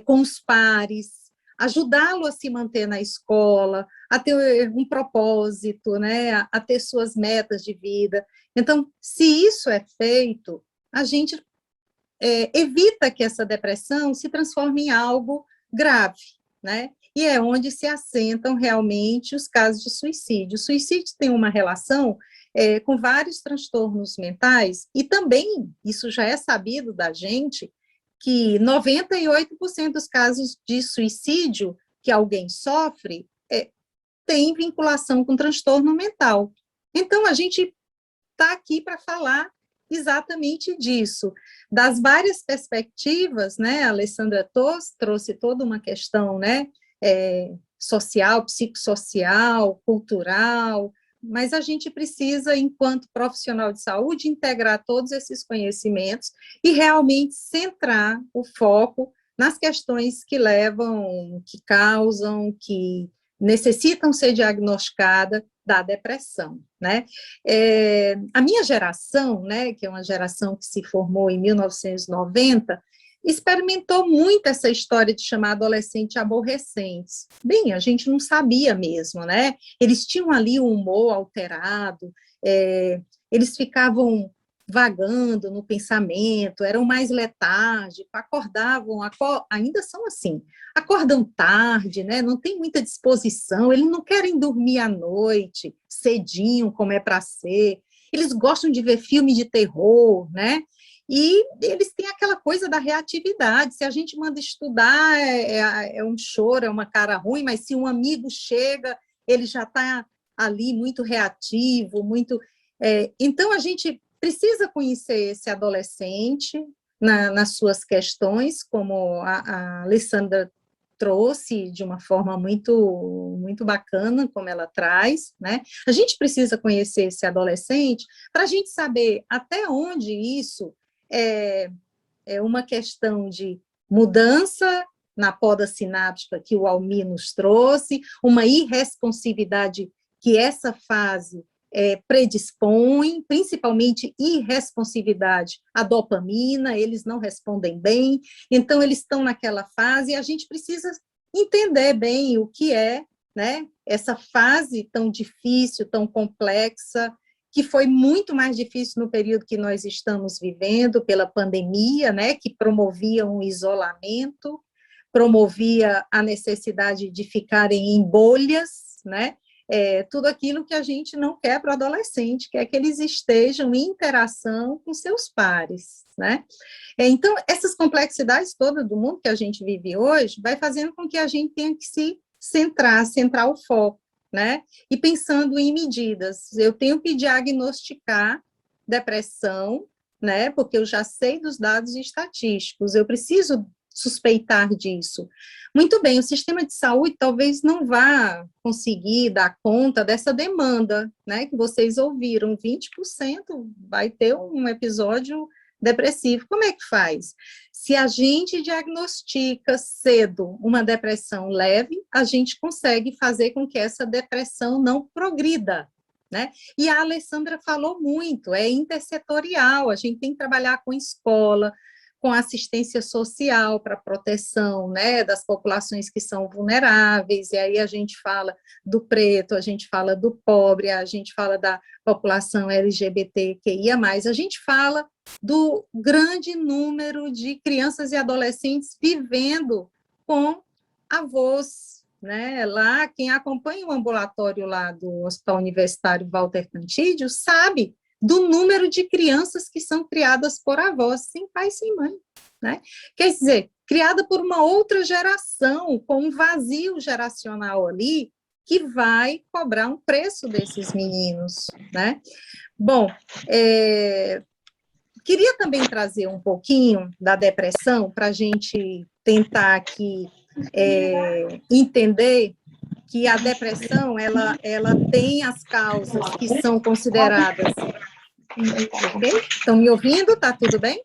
com os pares, ajudá-lo a se manter na escola, a ter um propósito, né, a ter suas metas de vida. Então, se isso é feito, a gente evita que essa depressão se transforme em algo grave, né? E é onde se assentam realmente os casos de suicídio. O suicídio tem uma relação com vários transtornos mentais, e também, isso já é sabido da gente, que 98% dos casos de suicídio que alguém sofre tem vinculação com transtorno mental. Então, a gente está aqui para falar exatamente disso, das várias perspectivas, né? A Alessandra trouxe toda uma questão, né? Social, psicossocial, cultural, mas a gente precisa, enquanto profissional de saúde, integrar todos esses conhecimentos e realmente centrar o foco nas questões que levam, que causam, que necessitam ser diagnosticadas da depressão, né? A minha geração, né, que é uma geração que se formou em 1990, experimentou muito essa história de chamar adolescente aborrecentes. Bem, a gente não sabia mesmo, né? Eles tinham ali um humor alterado, eles ficavam vagando no pensamento, eram mais letárgicos, acordavam, ainda são assim, acordam tarde, né? Não tem muita disposição, eles não querem dormir à noite, cedinho, como é para ser, eles gostam de ver filme de terror, né? E eles têm aquela coisa da reatividade, se a gente manda estudar, é um choro, é uma cara ruim, mas se um amigo chega, ele já está ali muito reativo, muito... então, a gente precisa conhecer esse adolescente nas suas questões, como a Alessandra trouxe de uma forma muito, muito bacana, como ela traz, né? A gente precisa conhecer esse adolescente para a gente saber até onde isso é uma questão de mudança na poda sináptica que o Almir nos trouxe, uma irresponsividade que essa fase predispõe, principalmente irresponsividade à dopamina, eles não respondem bem, então eles estão naquela fase e a gente precisa entender bem o que é, né, essa fase tão difícil, tão complexa, que foi muito mais difícil no período que nós estamos vivendo, pela pandemia, né, que promovia um isolamento, promovia a necessidade de ficarem em bolhas, né, tudo aquilo que a gente não quer para o adolescente, quer que eles estejam em interação com seus pares, né? Então, essas complexidades todas do mundo que a gente vive hoje, vai fazendo com que a gente tenha que se centrar o foco, né? E pensando em medidas, eu tenho que diagnosticar depressão, né? Porque eu já sei dos dados estatísticos, eu preciso suspeitar disso. Muito bem, o sistema de saúde talvez não vá conseguir dar conta dessa demanda, né, que vocês ouviram, 20% vai ter um episódio depressivo. Como é que faz? Se a gente diagnostica cedo uma depressão leve, a gente consegue fazer com que essa depressão não progrida, né? E a Alessandra falou muito, é intersetorial, a gente tem que trabalhar com escola, com assistência social para proteção, né, das populações que são vulneráveis, e aí a gente fala do preto, a gente fala do pobre, a gente fala da população LGBTQIA+, a gente fala do grande número de crianças e adolescentes vivendo com avós, né, lá, quem acompanha o ambulatório lá do Hospital Universitário Walter Cantídio sabe do número de crianças que são criadas por avós, sem pai e sem mãe, né? Quer dizer, criada por uma outra geração, com um vazio geracional ali, que vai cobrar um preço desses meninos, né? Bom, queria também trazer um pouquinho da depressão, para a gente tentar aqui entender que a depressão, ela tem as causas que são consideradas... Ok? Estão me ouvindo? Está tudo bem?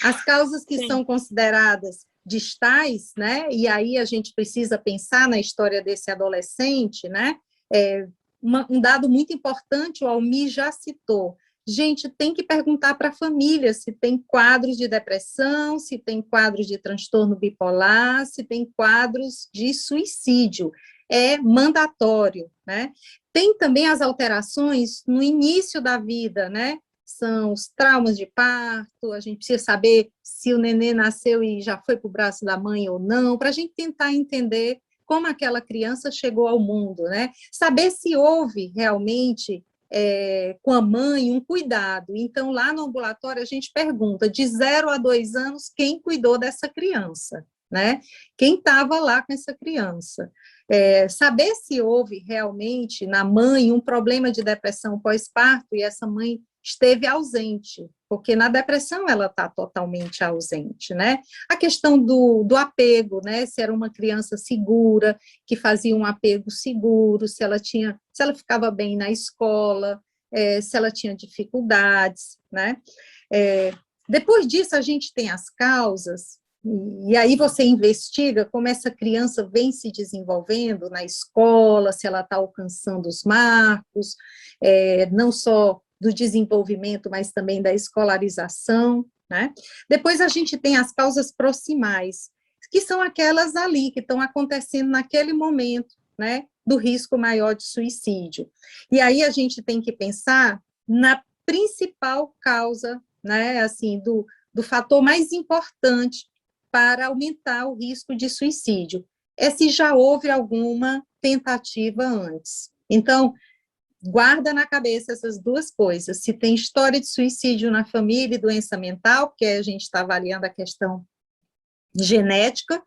As causas que são consideradas distais, né? E aí a gente precisa pensar na história desse adolescente, né? Um dado muito importante, o Almir já citou. Gente, tem que perguntar para a família se tem quadros de depressão, se tem quadros de transtorno bipolar, se tem quadros de suicídio. É mandatório, né? Tem também as alterações no início da vida, né? são os traumas de parto, a gente precisa saber se o nenê nasceu e já foi para o braço da mãe ou não, para a gente tentar entender como aquela criança chegou ao mundo, né? Saber se houve realmente com a mãe um cuidado. Então, lá no ambulatório, a gente pergunta, de 0 a 2 anos, quem cuidou dessa criança, né? Quem estava lá com essa criança. Saber se houve realmente na mãe um problema de depressão pós-parto e essa mãe esteve ausente, porque na depressão ela está totalmente ausente, né? A questão do apego, né? Se era uma criança segura, que fazia um apego seguro, se ela ficava bem na escola, se ela tinha dificuldades, né? Depois disso, a gente tem as causas, e aí você investiga como essa criança vem se desenvolvendo na escola, se ela está alcançando os marcos, não só do desenvolvimento, mas também da escolarização, né? Depois a gente tem as causas proximais, que são aquelas ali, que estão acontecendo naquele momento, né? Do risco maior de suicídio. E aí a gente tem que pensar na principal causa, né? Assim, do fator mais importante para aumentar o risco de suicídio, se já houve alguma tentativa antes. Então, guarda na cabeça essas duas coisas, se tem história de suicídio na família e doença mental, porque a gente está avaliando a questão genética,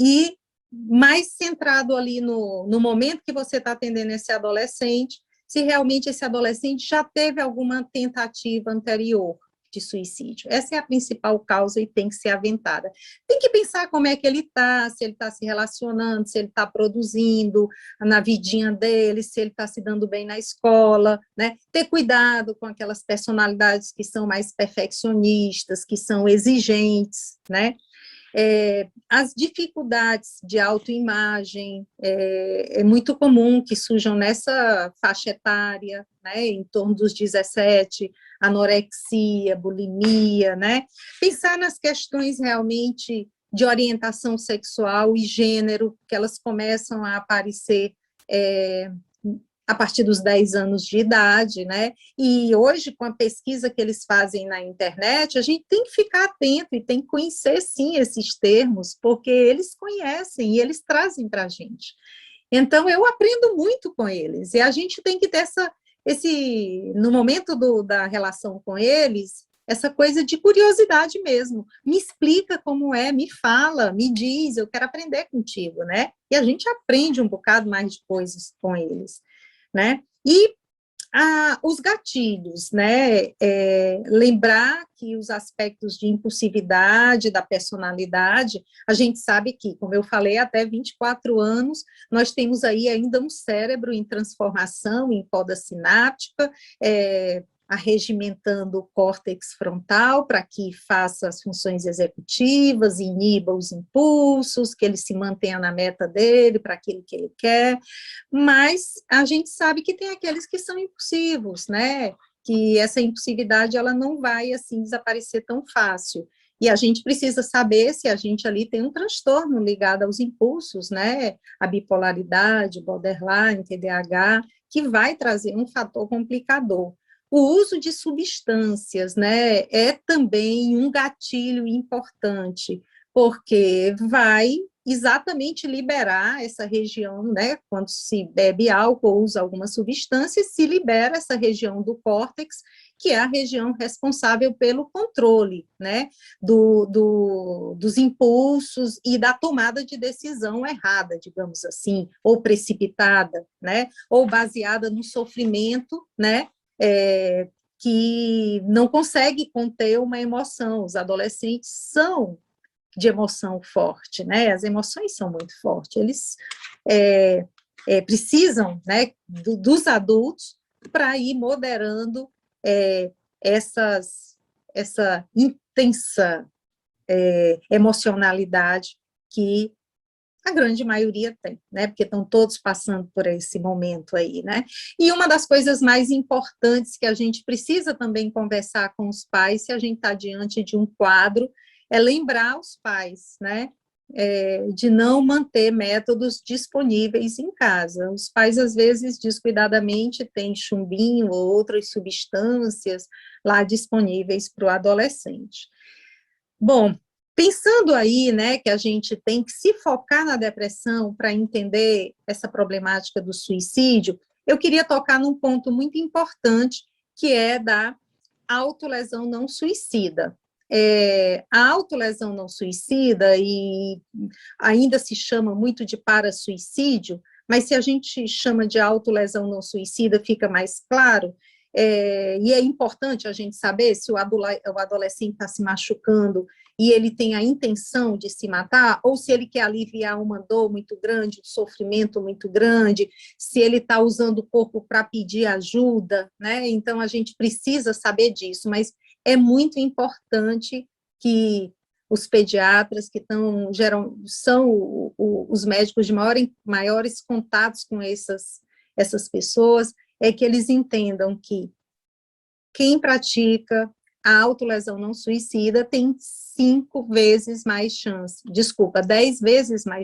e mais centrado ali no momento que você está atendendo esse adolescente, se realmente esse adolescente já teve alguma tentativa anterior de suicídio. Essa é a principal causa e tem que ser aventada. Tem que pensar como é que ele está, se ele está se relacionando, se ele está produzindo na vidinha dele, se ele está se dando bem na escola, né? Ter cuidado com aquelas personalidades que são mais perfeccionistas, que são exigentes, né? As dificuldades de autoimagem é muito comum que surjam nessa faixa etária, né, em torno dos 17, anorexia, bulimia, né? Pensar nas questões realmente de orientação sexual e gênero, que elas começam a aparecer a partir dos 10 anos de idade, né? E hoje, com a pesquisa que eles fazem na internet, a gente tem que ficar atento e tem que conhecer, sim, esses termos, porque eles conhecem e eles trazem para a gente. Então, eu aprendo muito com eles, e a gente tem que ter no momento da relação com eles, essa coisa de curiosidade mesmo. Me explica como é, me fala, me diz, eu quero aprender contigo, né? E a gente aprende um bocado mais de coisas com eles, né? E os gatilhos, né? Lembrar que os aspectos de impulsividade, da personalidade, a gente sabe que, como eu falei, até 24 anos, nós temos aí ainda um cérebro em transformação, em poda sináptica, arregimentando o córtex frontal para que faça as funções executivas, iniba os impulsos, que ele se mantenha na meta dele, para aquilo que ele quer, mas a gente sabe que tem aqueles que são impulsivos, né? Que essa impulsividade ela não vai assim desaparecer tão fácil. E a gente precisa saber se a gente ali tem um transtorno ligado aos impulsos, né? A bipolaridade, borderline, TDAH, que vai trazer um fator complicador. O uso de substâncias, né, é também um gatilho importante, porque vai exatamente liberar essa região, né, quando se bebe álcool ou usa alguma substância, se libera essa região do córtex, que é a região responsável pelo controle, né, dos impulsos e da tomada de decisão errada, digamos assim, ou precipitada, né, ou baseada no sofrimento, né, que não consegue conter uma emoção. Os adolescentes são de emoção forte, né? As emoções são muito fortes. Eles precisam, né, dos adultos para ir moderando essa intensa emocionalidade que a grande maioria tem, né, porque estão todos passando por esse momento aí, né, e uma das coisas mais importantes que a gente precisa também conversar com os pais, se a gente está diante de um quadro, é lembrar os pais, né, de não manter métodos disponíveis em casa. Os pais, às vezes, descuidadamente, têm chumbinho ou outras substâncias lá disponíveis para o adolescente. Bom, pensando aí, né, que a gente tem que se focar na depressão para entender essa problemática do suicídio, eu queria tocar num ponto muito importante, que é da autolesão não suicida. A autolesão não suicida, e ainda se chama muito de parasuicídio, mas se a gente chama de autolesão não suicida, fica mais claro, e é importante a gente saber se o adolescente está se machucando e ele tem a intenção de se matar, ou se ele quer aliviar uma dor muito grande, um sofrimento muito grande, se ele está usando o corpo para pedir ajuda, né? Então, a gente precisa saber disso, mas é muito importante que os pediatras, que são os médicos de maiores contatos com essas pessoas, que eles entendam que quem pratica a autolesão não suicida tem 10 vezes mais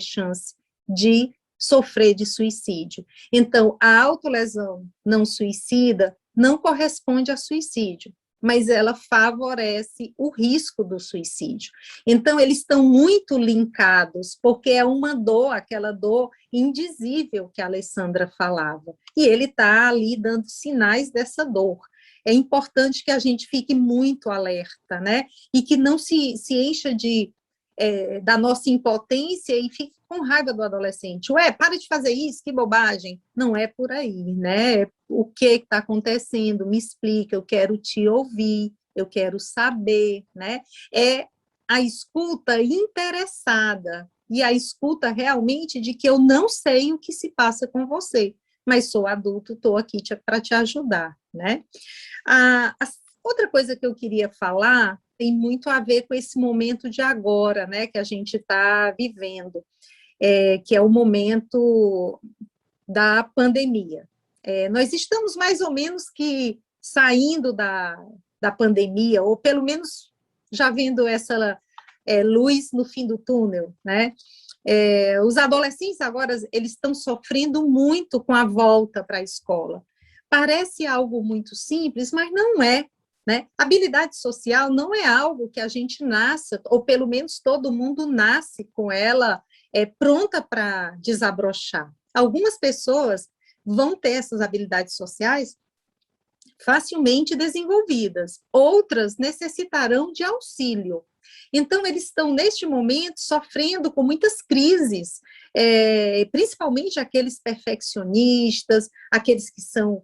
chance de sofrer de suicídio. Então, a autolesão não suicida não corresponde a suicídio, mas ela favorece o risco do suicídio. Então, eles estão muito linkados, porque é uma dor, aquela dor indizível que a Alessandra falava, e ele está ali dando sinais dessa dor. É importante que a gente fique muito alerta, né? E que não se encha da nossa impotência e fique com raiva do adolescente. Para de fazer isso, que bobagem. Não é por aí, né? O que está acontecendo? Me explica, eu quero te ouvir, eu quero saber, né? É a escuta interessada e a escuta realmente de que eu não sei o que se passa com você, mas sou adulto, estou aqui para te ajudar, né? A outra coisa que eu queria falar tem muito a ver com esse momento de agora, né, que a gente está vivendo, que é o momento da pandemia. Nós estamos mais ou menos que saindo da pandemia, ou pelo menos já vendo essa luz no fim do túnel, né? Os adolescentes agora eles estão sofrendo muito com a volta para a escola. Parece algo muito simples, mas não é, né? Habilidade social não é algo que a gente nasça, ou pelo menos todo mundo nasce com ela pronta para desabrochar. Algumas pessoas vão ter essas habilidades sociais facilmente desenvolvidas, outras necessitarão de auxílio. Então, eles estão, neste momento, sofrendo com muitas crises, principalmente aqueles perfeccionistas, aqueles que são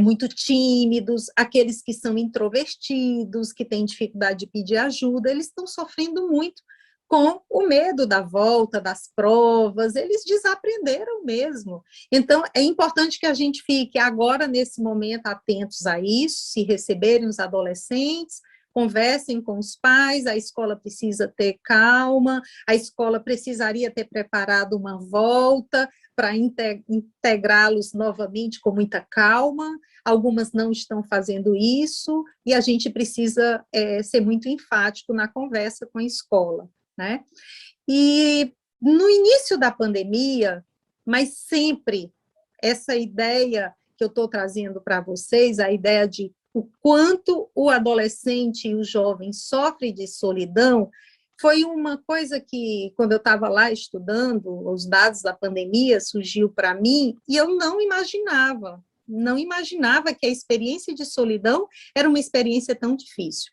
muito tímidos, aqueles que são introvertidos, que têm dificuldade de pedir ajuda, eles estão sofrendo muito com o medo da volta, das provas, eles desaprenderam mesmo. Então, é importante que a gente fique agora, nesse momento, atentos a isso, se receberem os adolescentes, conversem com os pais, a escola precisa ter calma, a escola precisaria ter preparado uma volta para integrá-los novamente com muita calma, algumas não estão fazendo isso, e a gente precisa ser muito enfático na conversa com a escola, né? E no início da pandemia, mas sempre essa ideia que eu estou trazendo para vocês, a ideia de o quanto o adolescente e o jovem sofrem de solidão, foi uma coisa que, quando eu estava lá estudando os dados da pandemia, surgiu para mim, e eu não imaginava que a experiência de solidão era uma experiência tão difícil.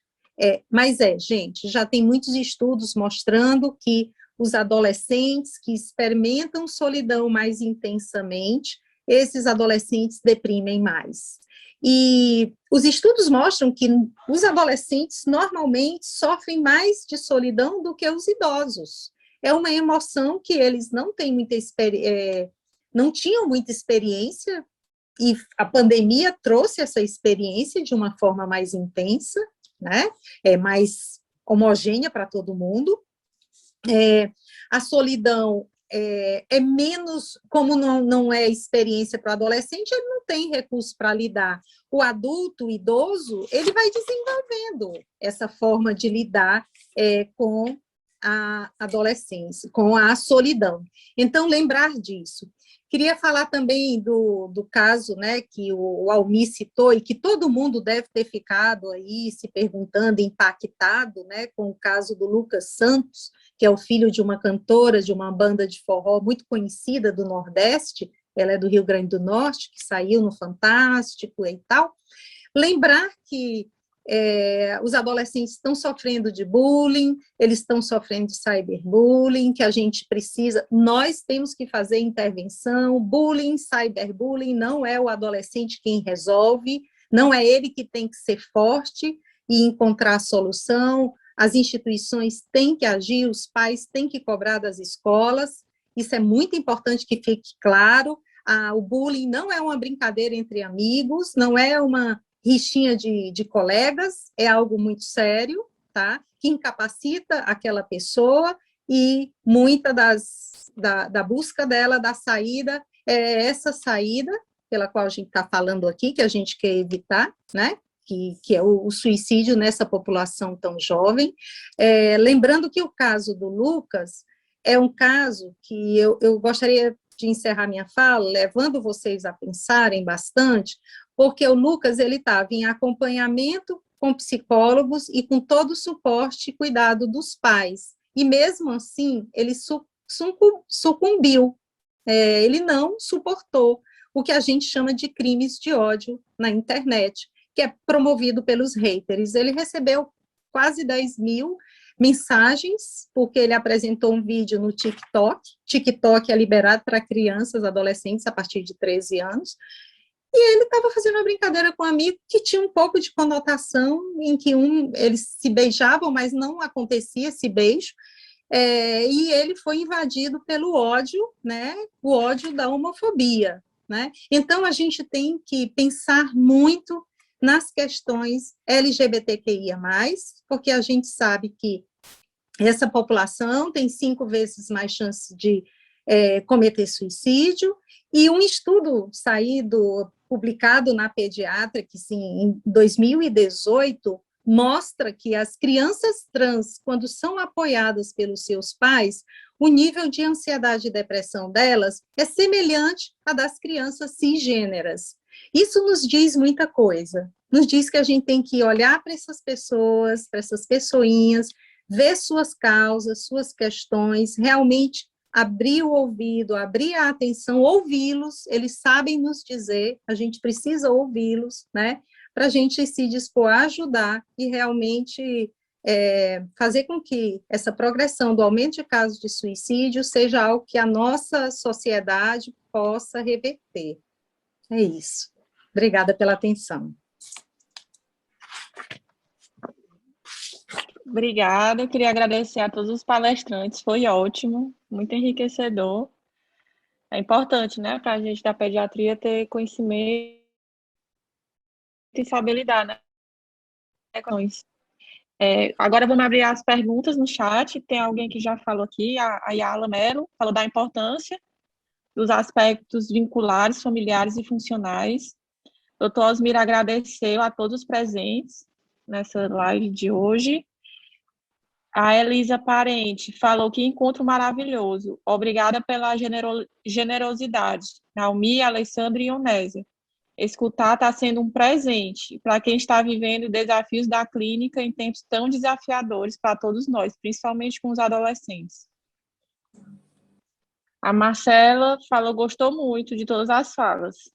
Mas gente, já tem muitos estudos mostrando que os adolescentes que experimentam solidão mais intensamente, esses adolescentes deprimem mais. E os estudos mostram que os adolescentes normalmente sofrem mais de solidão do que os idosos. É uma emoção que eles não têm não tinham muita experiência, e a pandemia trouxe essa experiência de uma forma mais intensa, né? Mais homogênea para todo mundo. A solidão é menos, como não é experiência para o adolescente, ele não tem recurso para lidar. O adulto, o idoso, ele vai desenvolvendo essa forma de lidar com a adolescência, com a solidão. Então, lembrar disso. Queria falar também do caso, né, que o Almir citou e que todo mundo deve ter ficado aí se perguntando, impactado, né, com o caso do Lucas Santos, que é o filho de uma cantora de uma banda de forró muito conhecida do Nordeste, ela é do Rio Grande do Norte, que saiu no Fantástico e tal. Lembrar que os adolescentes estão sofrendo de bullying, eles estão sofrendo de cyberbullying, que a gente precisa, nós temos que fazer intervenção. Bullying, cyberbullying, não é o adolescente quem resolve, não é ele que tem que ser forte e encontrar a solução. As instituições têm que agir, os pais têm que cobrar das escolas, isso é muito importante que fique claro. O bullying não é uma brincadeira entre amigos, não é uma rixinha de colegas, é algo muito sério, tá? Que incapacita aquela pessoa, e muita da busca dela, da saída, é essa saída pela qual a gente está falando aqui, que a gente quer evitar, né? Que é o suicídio nessa população tão jovem. Lembrando que o caso do Lucas é um caso que eu gostaria de encerrar minha fala, levando vocês a pensarem bastante, porque o Lucas ele estava em acompanhamento com psicólogos e com todo o suporte e cuidado dos pais, e mesmo assim ele sucumbiu, ele não suportou o que a gente chama de crimes de ódio na internet, que é promovido pelos haters. Ele recebeu quase 10.000 mensagens, porque ele apresentou um vídeo no TikTok. TikTok é liberado para crianças, adolescentes, a partir de 13 anos, e ele estava fazendo uma brincadeira com um amigo que tinha um pouco de conotação, em que eles se beijavam, mas não acontecia esse beijo, e ele foi invadido pelo ódio, né, o ódio da homofobia, né? Então, a gente tem que pensar muito nas questões LGBTQIA+, porque a gente sabe que essa população tem 5 vezes mais chance de cometer suicídio, e um estudo publicado na Pediatrics em 2018, mostra que as crianças trans, quando são apoiadas pelos seus pais, o nível de ansiedade e depressão delas é semelhante à das crianças cisgêneras. Isso nos diz muita coisa, nos diz que a gente tem que olhar para essas pessoas, para essas pessoinhas, ver suas causas, suas questões, realmente abrir o ouvido, abrir a atenção, ouvi-los, eles sabem nos dizer, a gente precisa ouvi-los, né, para a gente se dispor a ajudar e realmente fazer com que essa progressão do aumento de casos de suicídio seja algo que a nossa sociedade possa reverter. É isso. Obrigada pela atenção. Obrigada, eu queria agradecer a todos os palestrantes, foi ótimo, muito enriquecedor. É importante, né, para a gente da pediatria ter conhecimento e saber lidar, né, com isso. Agora vamos abrir as perguntas no chat, tem alguém que já falou aqui, a Yala Mello, falou da importância dos aspectos vinculares, familiares e funcionais. Doutor Osmir agradeceu a todos os presentes nessa live de hoje. A Elisa Parente falou que encontro maravilhoso. Obrigada pela generosidade. Naomi, Alessandra e Onésia. Escutar está sendo um presente para quem está vivendo desafios da clínica em tempos tão desafiadores para todos nós, principalmente com os adolescentes. A Marcela falou, gostou muito de todas as falas.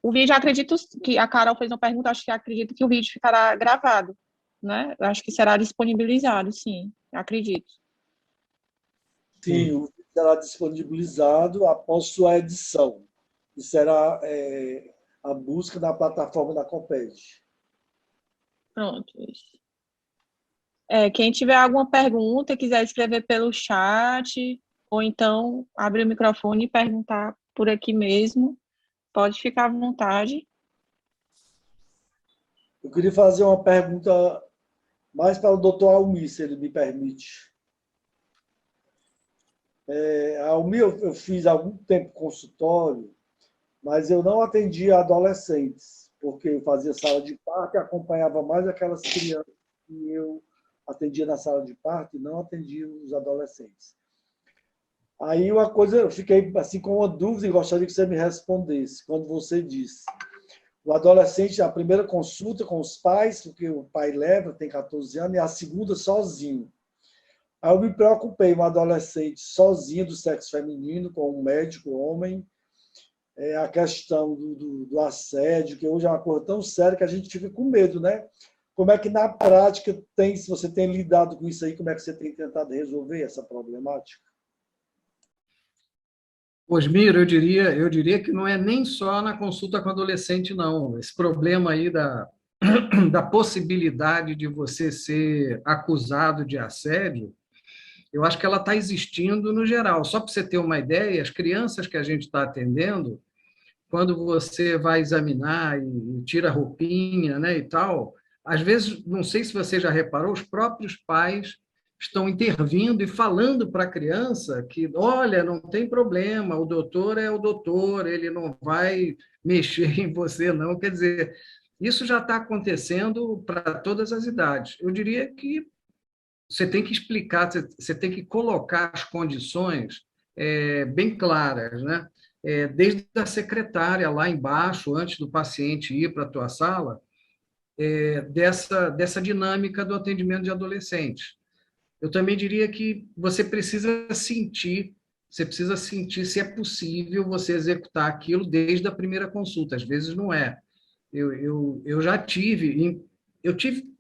O vídeo, acredito que a Carol fez uma pergunta, acho que acredito que o vídeo ficará gravado, né? Eu acho que será disponibilizado, sim, acredito. Sim, o vídeo será disponibilizado após sua edição, e será a busca na plataforma da Coped. Pronto, isso. Quem tiver alguma pergunta, quiser escrever pelo chat, ou então abrir o microfone e perguntar por aqui mesmo, pode ficar à vontade. Eu queria fazer uma pergunta mais para o doutor Almir, se ele me permite. Almir, eu fiz há algum tempo consultório, mas eu não atendia adolescentes, porque eu fazia sala de parto e acompanhava mais aquelas crianças que eu atendia na sala de parto e não atendia os adolescentes. Aí uma coisa, eu fiquei assim com uma dúvida e gostaria que você me respondesse, quando você disse, o adolescente, a primeira consulta com os pais, porque o pai leva, tem 14 anos, e a segunda sozinho. Aí eu me preocupei, um adolescente sozinho do sexo feminino, com um médico homem, a questão do assédio, que hoje é uma coisa tão séria que a gente fica com medo, né? Como é que na prática tem, se você tem lidado com isso aí, como é que você tem tentado resolver essa problemática? Osmiro, eu diria que não é nem só na consulta com adolescente, não. Esse problema aí da possibilidade de você ser acusado de assédio, eu acho que ela está existindo no geral. Só para você ter uma ideia, as crianças que a gente está atendendo, quando você vai examinar e tira a roupinha, né, e tal, às vezes, não sei se você já reparou, os próprios pais estão intervindo e falando para a criança que, olha, não tem problema, o doutor é o doutor, ele não vai mexer em você, não. Quer dizer, isso já está acontecendo para todas as idades. Eu diria que você tem que explicar, você tem que colocar as condições bem claras, né? Desde a secretária lá embaixo, antes do paciente ir para a tua sala, dessa dinâmica do atendimento de adolescentes. Eu também diria que você precisa sentir se é possível você executar aquilo desde a primeira consulta. Às vezes não é. Eu já tive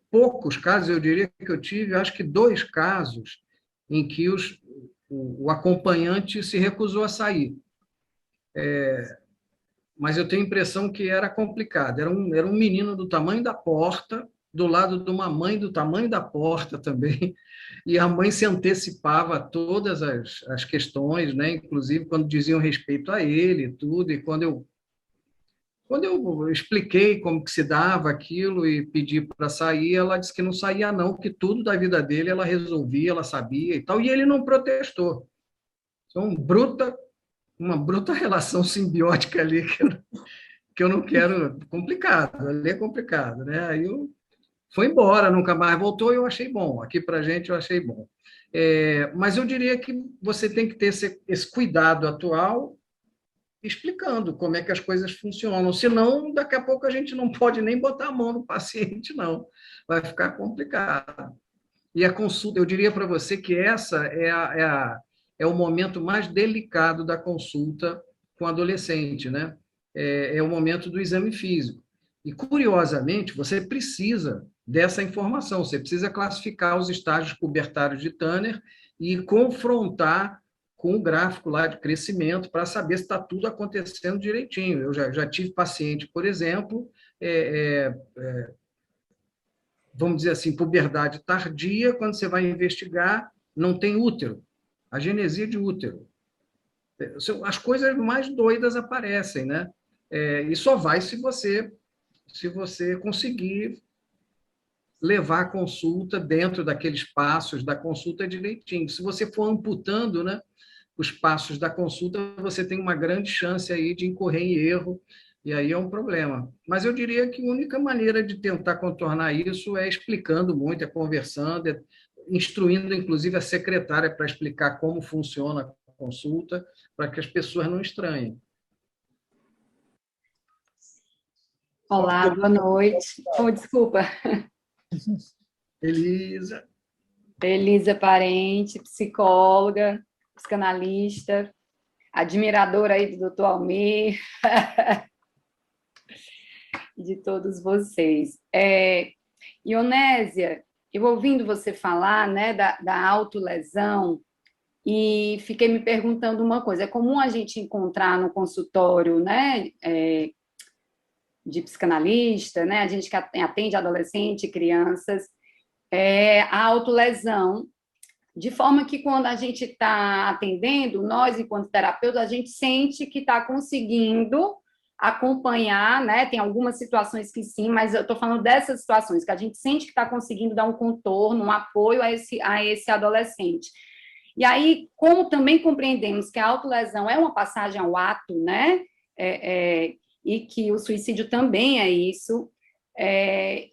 poucos casos, eu diria que eu tive, acho que 2 casos em que o acompanhante se recusou a sair. Mas eu tenho a impressão que era complicado. Era um menino do tamanho da porta, do lado de uma mãe do tamanho da porta também, e a mãe se antecipava a todas as questões, né? Inclusive quando diziam respeito a ele e tudo, e quando eu expliquei como que se dava aquilo e pedi para sair, ela disse que não saía não, que tudo da vida dele ela resolvia, ela sabia e tal, e ele não protestou. Então, uma bruta relação simbiótica ali que eu não quero, complicado, ali é complicado, né? Aí foi embora, nunca mais voltou, e eu achei bom. Aqui para a gente eu achei bom. Mas eu diria que você tem que ter esse cuidado atual, explicando como é que as coisas funcionam. Senão, daqui a pouco a gente não pode nem botar a mão no paciente, não. Vai ficar complicado. E a consulta, eu diria para você que essa é o momento mais delicado da consulta com adolescente, né? É o momento do exame físico. E, curiosamente, você precisa dessa informação, você precisa classificar os estágios pubertários de Tanner e confrontar com o gráfico lá de crescimento para saber se está tudo acontecendo direitinho. Eu já tive paciente, por exemplo, vamos dizer assim, puberdade tardia, quando você vai investigar, não tem útero, agenesia de útero. As coisas mais doidas aparecem, né? E só vai se você conseguir levar a consulta dentro daqueles passos da consulta direitinho. Se você for amputando, né, os passos da consulta, você tem uma grande chance aí de incorrer em erro, e aí é um problema. Mas eu diria que a única maneira de tentar contornar isso é explicando muito, conversando, instruindo, inclusive, a secretária para explicar como funciona a consulta, para que as pessoas não estranhem. Olá, boa noite. Desculpa. Elisa Parente, psicóloga, psicanalista, admiradora aí do Dr. Almir, de todos vocês. Ionésia, eu ouvindo você falar, né, da autolesão, e fiquei me perguntando uma coisa. É comum a gente encontrar no consultório, né, de psicanalista, né, a gente que atende adolescente, crianças, a autolesão, de forma que quando a gente está atendendo, nós, enquanto terapeutas, a gente sente que está conseguindo acompanhar, né? Tem algumas situações que sim, mas eu estou falando dessas situações, que a gente sente que está conseguindo dar um contorno, um apoio a esse adolescente. E aí, como também compreendemos que a autolesão é uma passagem ao ato, né? E que o suicídio também é isso,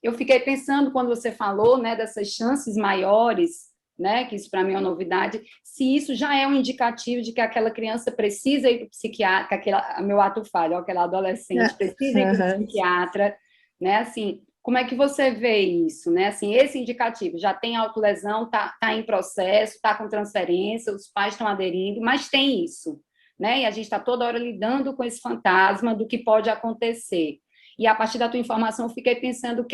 Eu fiquei pensando, quando você falou, né, dessas chances maiores, né, que isso para mim é uma novidade, se isso já é um indicativo de que aquela criança precisa ir para o psiquiatra, que meu ato falho, aquela adolescente precisa ir para o psiquiatra, né, assim, como é que você vê isso, né, assim, esse indicativo, já tem autolesão, tá em processo, está com transferência, os pais estão aderindo, mas tem isso, né, e a gente está toda hora lidando com esse fantasma do que pode acontecer. E a partir da tua informação, eu fiquei pensando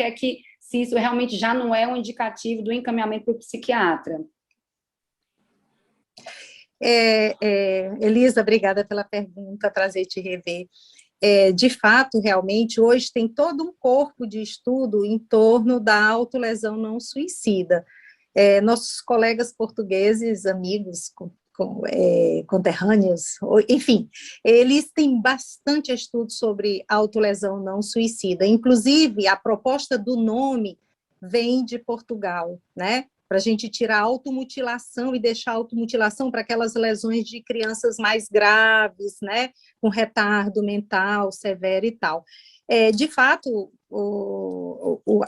se isso realmente já não é um indicativo do encaminhamento para o psiquiatra. Elisa, obrigada pela pergunta, prazer te rever. De fato, realmente, hoje tem todo um corpo de estudo em torno da autolesão não suicida. Nossos colegas portugueses, amigos, conterrâneos, enfim, eles têm bastante estudo sobre autolesão não suicida. Inclusive, a proposta do nome vem de Portugal, né? Para a gente tirar a automutilação e deixar a automutilação para aquelas lesões de crianças mais graves, né? Com retardo mental severo e tal. De fato,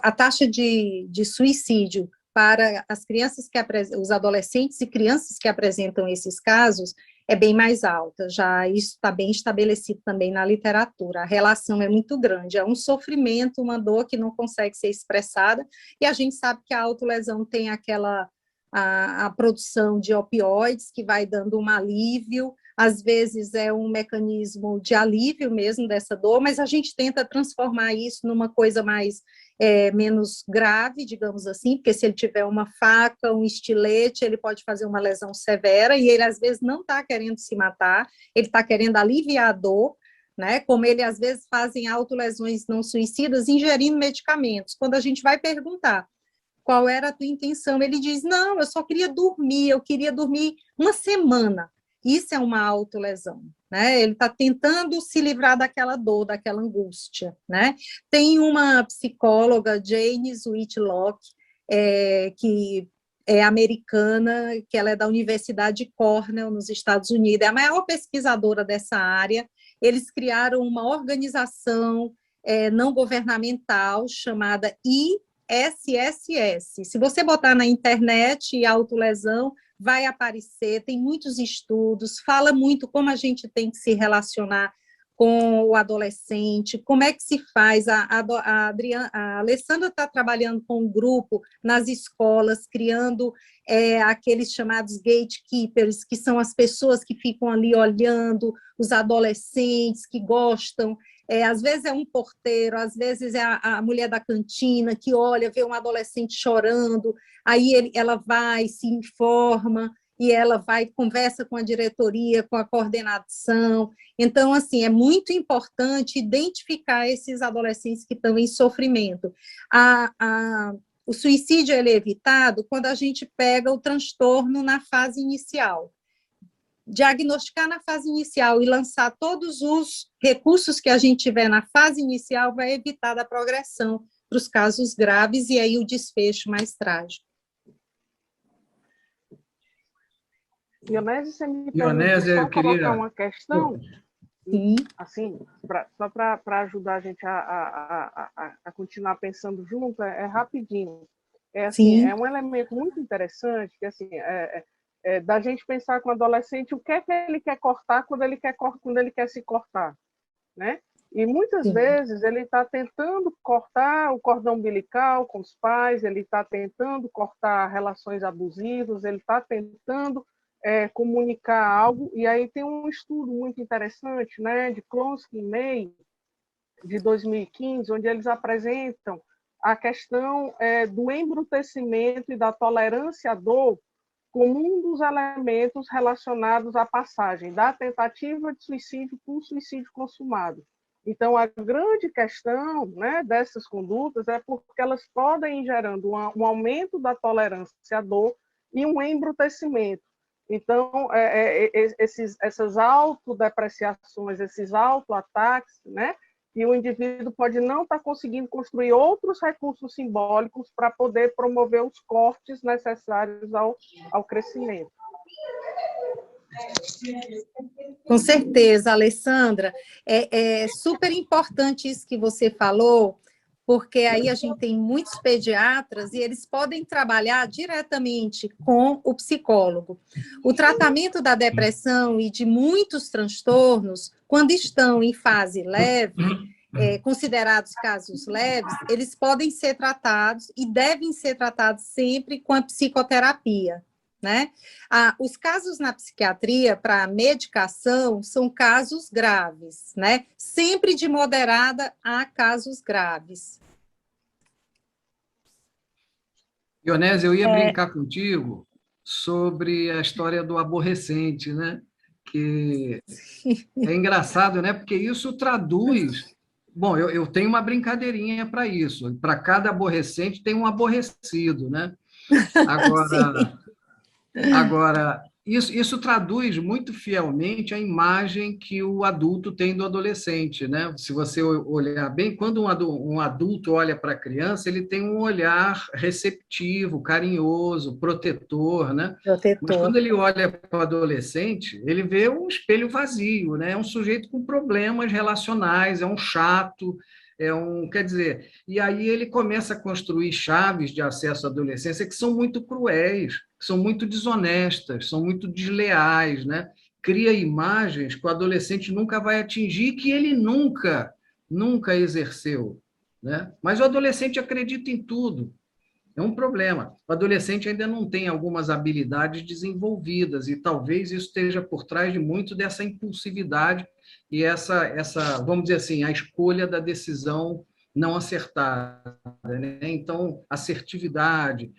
a taxa de suicídio para as crianças os adolescentes e crianças que apresentam esses casos é bem mais alta, já isso está bem estabelecido também na literatura, a relação é muito grande, é um sofrimento, uma dor que não consegue ser expressada, e a gente sabe que a autolesão tem a produção de opioides, que vai dando um alívio, às vezes é um mecanismo de alívio mesmo dessa dor, mas a gente tenta transformar isso numa coisa menos grave, digamos assim, porque se ele tiver uma faca, um estilete, ele pode fazer uma lesão severa, e ele às vezes não está querendo se matar, ele está querendo aliviar a dor, né? Como ele às vezes fazem autolesões não suicidas ingerindo medicamentos. Quando a gente vai perguntar qual era a tua intenção, ele diz, não, eu só queria dormir, eu queria dormir uma semana. Isso é uma autolesão, né? Ele está tentando se livrar daquela dor, daquela angústia, né? Tem uma psicóloga, Jane Whitlock, que é americana, que ela é da Universidade de Cornell, nos Estados Unidos, é a maior pesquisadora dessa área. Eles criaram uma organização não governamental chamada ISSS. Se você botar na internet autolesão, vai aparecer, tem muitos estudos, fala muito como a gente tem que se relacionar com o adolescente, como é que se faz. A Alessandra está trabalhando com um grupo nas escolas, criando aqueles chamados gatekeepers, que são as pessoas que ficam ali olhando os adolescentes, que gostam. Às vezes é um porteiro, às vezes é a mulher da cantina que olha, vê um adolescente chorando, aí ela vai, se informa, e ela vai, conversa com a diretoria, com a coordenação. Então, assim, é muito importante identificar esses adolescentes que estão em sofrimento. O suicídio ele é evitado quando a gente pega o transtorno na fase inicial. Diagnosticar na fase inicial e lançar todos os recursos que a gente tiver na fase inicial vai evitar a progressão para os casos graves e aí o desfecho mais trágico. Dionésia, você me permite só colocar uma questão? Sim. Assim, só para ajudar a gente a continuar pensando junto, rapidinho. Assim, é um elemento muito interessante, que assim, da gente pensar com o adolescente o que é que ele quer cortar quando ele quer se cortar, né? E muitas vezes ele está tentando cortar o cordão umbilical com os pais, ele está tentando cortar relações abusivas, ele está tentando comunicar algo, e aí tem um estudo muito interessante, né, de Klonsky e May, de 2015, onde eles apresentam a questão do embrutecimento e da tolerância à dor como um dos elementos relacionados à passagem da tentativa de suicídio para o suicídio consumado. Então, a grande questão, né, dessas condutas é porque elas podem ir gerando um aumento da tolerância à dor e um embrutecimento. Então, essas autodepreciações, esses autoataques, né, e o indivíduo pode não estar conseguindo construir outros recursos simbólicos para poder promover os cortes necessários ao crescimento. Com certeza, Alessandra. É super importante isso que você falou, porque aí a gente tem muitos pediatras e eles podem trabalhar diretamente com o psicólogo. O tratamento da depressão e de muitos transtornos, quando estão em fase leve, considerados casos leves, eles podem ser tratados e devem ser tratados sempre com a psicoterapia, né? Os casos na psiquiatria para medicação são casos graves, né? Sempre de moderada a casos graves. Ionese, eu ia brincar contigo sobre a história do aborrecente, né? Que é engraçado, né? Porque isso traduz. Bom, eu tenho uma brincadeirinha para isso. Para cada aborrecente tem um aborrecido, né? Agora, isso traduz muito fielmente a imagem que o adulto tem do adolescente, né? Se você olhar bem, quando um adulto olha para a criança, ele tem um olhar receptivo, carinhoso, protetor, né? Mas quando ele olha para o adolescente, ele vê um espelho vazio, né? É um sujeito com problemas relacionais, é um chato, quer dizer, e aí ele começa a construir chaves de acesso à adolescência que são muito cruéis, que são muito desonestas, são muito desleais, né? Cria imagens que o adolescente nunca vai atingir, que ele nunca exerceu, né? Mas o adolescente acredita em tudo. É um problema. O adolescente ainda não tem algumas habilidades desenvolvidas e talvez isso esteja por trás de muito dessa impulsividade e vamos dizer assim, a escolha da decisão não acertada, né? Então, assertividade,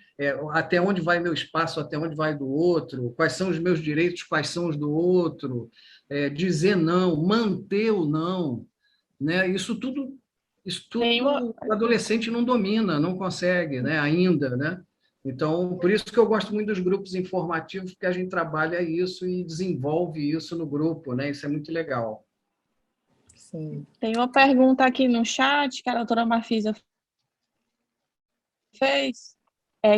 até onde vai meu espaço, até onde vai do outro, quais são os meus direitos, quais são os do outro, dizer não, manter o não, né? Isso tudo o adolescente não domina, não consegue, né, ainda, né? Então, por isso que eu gosto muito dos grupos informativos, porque a gente trabalha isso e desenvolve isso no grupo, né? Isso é muito legal. Sim. Tem uma pergunta aqui no chat que a doutora Marfisa fez,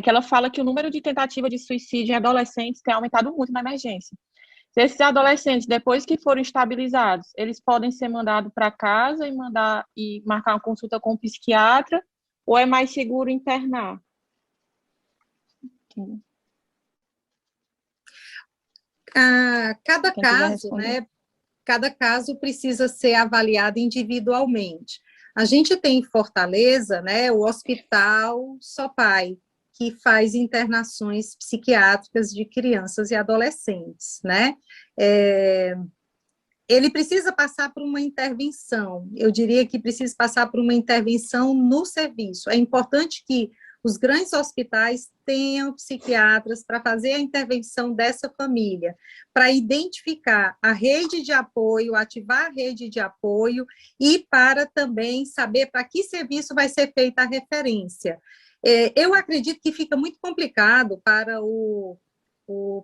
que ela fala que o número de tentativas de suicídio em adolescentes tem aumentado muito na emergência. Se esses adolescentes, depois que forem estabilizados, eles podem ser mandados para casa e marcar uma consulta com o psiquiatra, ou é mais seguro internar? Cada caso, né? Cada caso precisa ser avaliado individualmente. A gente tem em Fortaleza, né, o Hospital Sopai, que faz internações psiquiátricas de crianças e adolescentes, né? Ele precisa passar por uma intervenção, eu diria que precisa passar por uma intervenção no serviço. É importante que os grandes hospitais tenham psiquiatras para fazer a intervenção dessa família, para identificar a rede de apoio, ativar a rede de apoio e para também saber para que serviço vai ser feita a referência. Eu acredito que fica muito complicado para o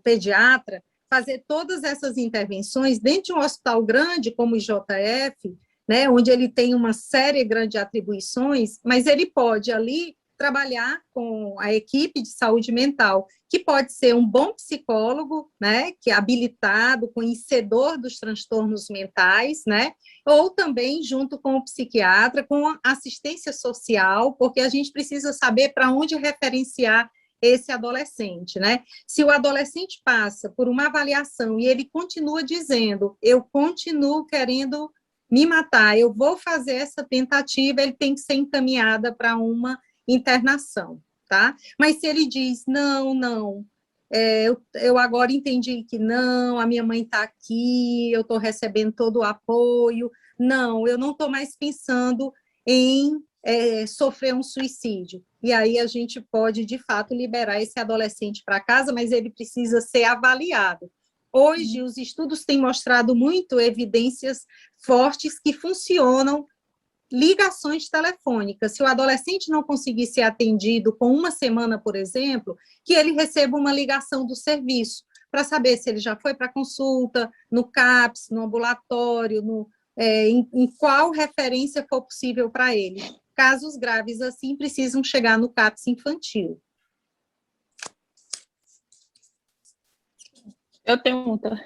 pediatra fazer todas essas intervenções dentro de um hospital grande como o IJF, né, onde ele tem uma série grande de atribuições, mas ele pode ali trabalhar com a equipe de saúde mental, que pode ser um bom psicólogo, né, que é habilitado, conhecedor dos transtornos mentais, né, ou também junto com o psiquiatra, com assistência social, porque a gente precisa saber para onde referenciar esse adolescente, né? Se o adolescente passa por uma avaliação e ele continua dizendo, eu continuo querendo me matar, eu vou fazer essa tentativa, ele tem que ser encaminhada para uma internação, tá? Mas se ele diz, não, eu agora entendi que não, a minha mãe está aqui, eu estou recebendo todo o apoio, não, eu não estou mais pensando em sofrer um suicídio. E aí a gente pode, de fato, liberar esse adolescente para casa, mas ele precisa ser avaliado. Hoje, os estudos têm mostrado muito evidências fortes que funcionam ligações telefônicas. Se o adolescente não conseguir ser atendido com uma semana, por exemplo, que ele receba uma ligação do serviço, para saber se ele já foi para consulta, no CAPS, no ambulatório, em qual referência for possível para ele. Casos graves assim precisam chegar no CAPS infantil. Eu tenho muita.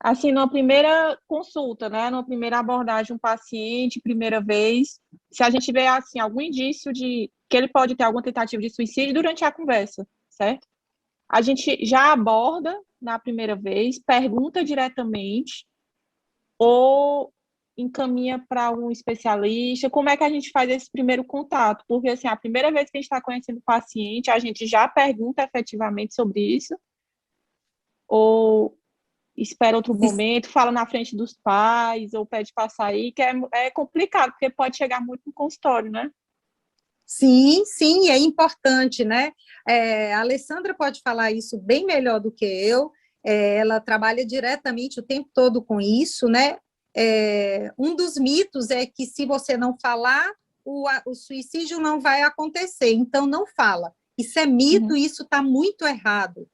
assim, numa primeira consulta, né, numa primeira abordagem, um paciente, primeira vez, se a gente vê, assim, algum indício de que ele pode ter alguma tentativa de suicídio durante a conversa, certo? A gente já aborda na primeira vez, pergunta diretamente ou encaminha para um especialista? Como é que a gente faz esse primeiro contato? Porque, assim, a primeira vez que a gente está conhecendo o paciente, a gente já pergunta efetivamente sobre isso? Ou espera outro momento, fala na frente dos pais, ou pede para sair, que é complicado, porque pode chegar muito no consultório, né? Sim, sim, é importante, né? A Alessandra pode falar isso bem melhor do que eu. Ela trabalha diretamente o tempo todo com isso, né? Um dos mitos é que se você não falar, o suicídio não vai acontecer, então não fala. Isso é mito, isso está muito errado.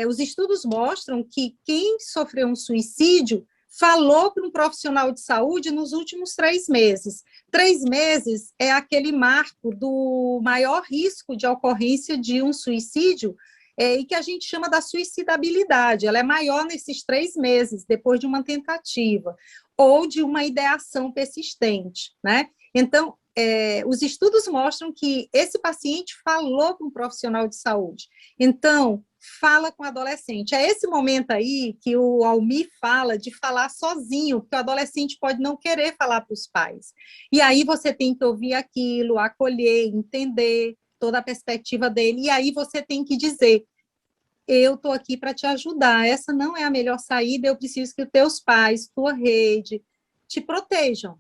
Os estudos mostram que quem sofreu um suicídio falou para um profissional de saúde nos últimos 3 meses. 3 meses é aquele marco do maior risco de ocorrência de um suicídio, e que a gente chama da suicidabilidade. Ela é maior nesses 3 meses, depois de uma tentativa, ou de uma ideação persistente, né? Então, os estudos mostram que esse paciente falou com um profissional de saúde. Então, fala com o adolescente. É esse momento aí que o Almir fala de falar sozinho, porque o adolescente pode não querer falar para os pais. E aí você tem que ouvir aquilo, acolher, entender toda a perspectiva dele, e aí você tem que dizer: eu estou aqui para te ajudar, essa não é a melhor saída, eu preciso que os teus pais, tua rede, te protejam.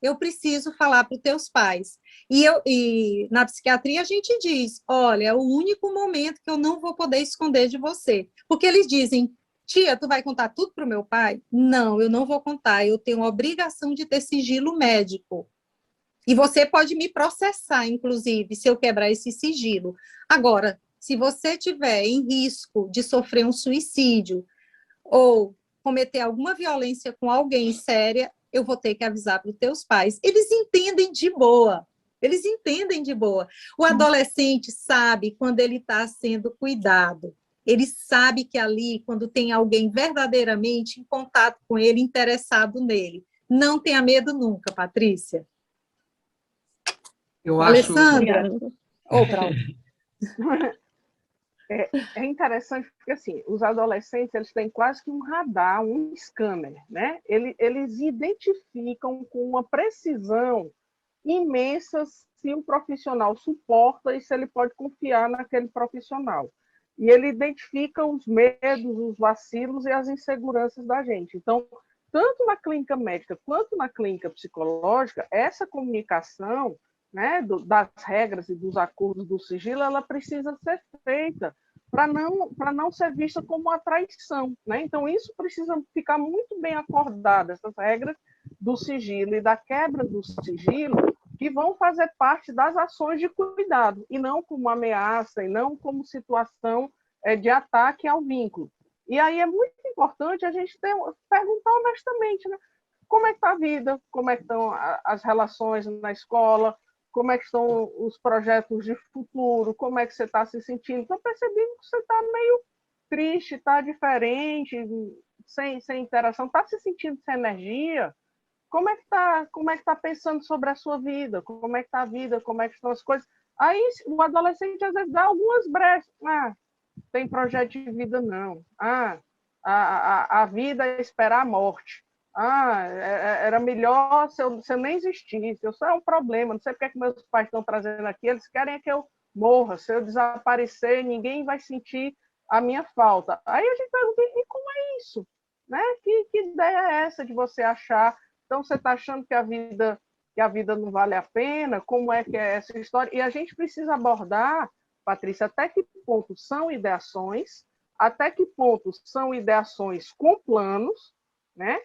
Eu preciso falar para os teus pais. E na psiquiatria a gente diz, olha, é o único momento que eu não vou poder esconder de você. Porque eles dizem, tia, tu vai contar tudo para o meu pai? Não, eu não vou contar, eu tenho a obrigação de ter sigilo médico. E você pode me processar, inclusive, se eu quebrar esse sigilo. Agora, se você tiver em risco de sofrer um suicídio ou cometer alguma violência com alguém séria, eu vou ter que avisar para os teus pais. Eles entendem de boa. Eles entendem de boa. O adolescente sabe quando ele está sendo cuidado. Ele sabe que ali, quando tem alguém verdadeiramente em contato com ele, interessado nele. Não tenha medo nunca, Patrícia. Eu Alessandra, acho... outra. É interessante porque, assim, os adolescentes, eles têm quase que um radar, um scanner, né? Eles identificam com uma precisão imensa se um profissional suporta e se ele pode confiar naquele profissional. E ele identifica os medos, os vacilos e as inseguranças da gente. Então, tanto na clínica médica quanto na clínica psicológica, essa comunicação, né, das regras e dos acordos do sigilo, ela precisa ser feita para não ser vista como uma traição, né? Então, isso precisa ficar muito bem acordado, essas regras do sigilo e da quebra do sigilo, que vão fazer parte das ações de cuidado, e não como ameaça, e não como situação de ataque ao vínculo. E aí é muito importante a gente perguntar honestamente, né? Como é que está a vida? Como é que estão as relações na escola? Como é que estão os projetos de futuro? Como é que você está se sentindo? Estou percebendo que você está meio triste, está diferente, sem interação, está se sentindo sem energia. Como é que está pensando sobre a sua vida? Como é que está a vida? Como é que estão as coisas? Aí o adolescente às vezes dá algumas brechas. Tem projeto de vida não. A vida é esperar a morte. Era melhor se eu nem existisse. Eu só é um problema. Não sei porque que meus pais estão trazendo aqui. Eles querem que eu morra. Se eu desaparecer, ninguém vai sentir a minha falta. Aí a gente pergunta, e como é isso? Né? Que ideia é essa de você achar? Então, você está achando que a vida não vale a pena? Como é que é essa história? E a gente precisa abordar, Patrícia, até que ponto são ideações, até que ponto são ideações com planos, né?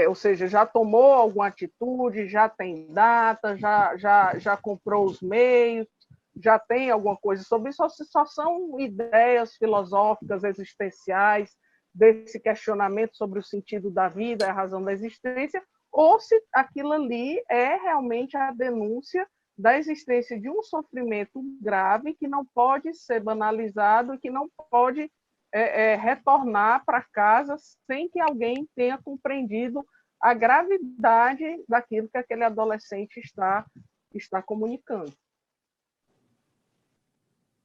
Ou seja, já tomou alguma atitude, já tem data, já comprou os meios, já tem alguma coisa sobre isso, só são ideias filosóficas, existenciais, desse questionamento sobre o sentido da vida, a razão da existência, ou se aquilo ali é realmente a denúncia da existência de um sofrimento grave que não pode ser banalizado, que não pode retornar para casa sem que alguém tenha compreendido a gravidade daquilo que aquele adolescente está comunicando.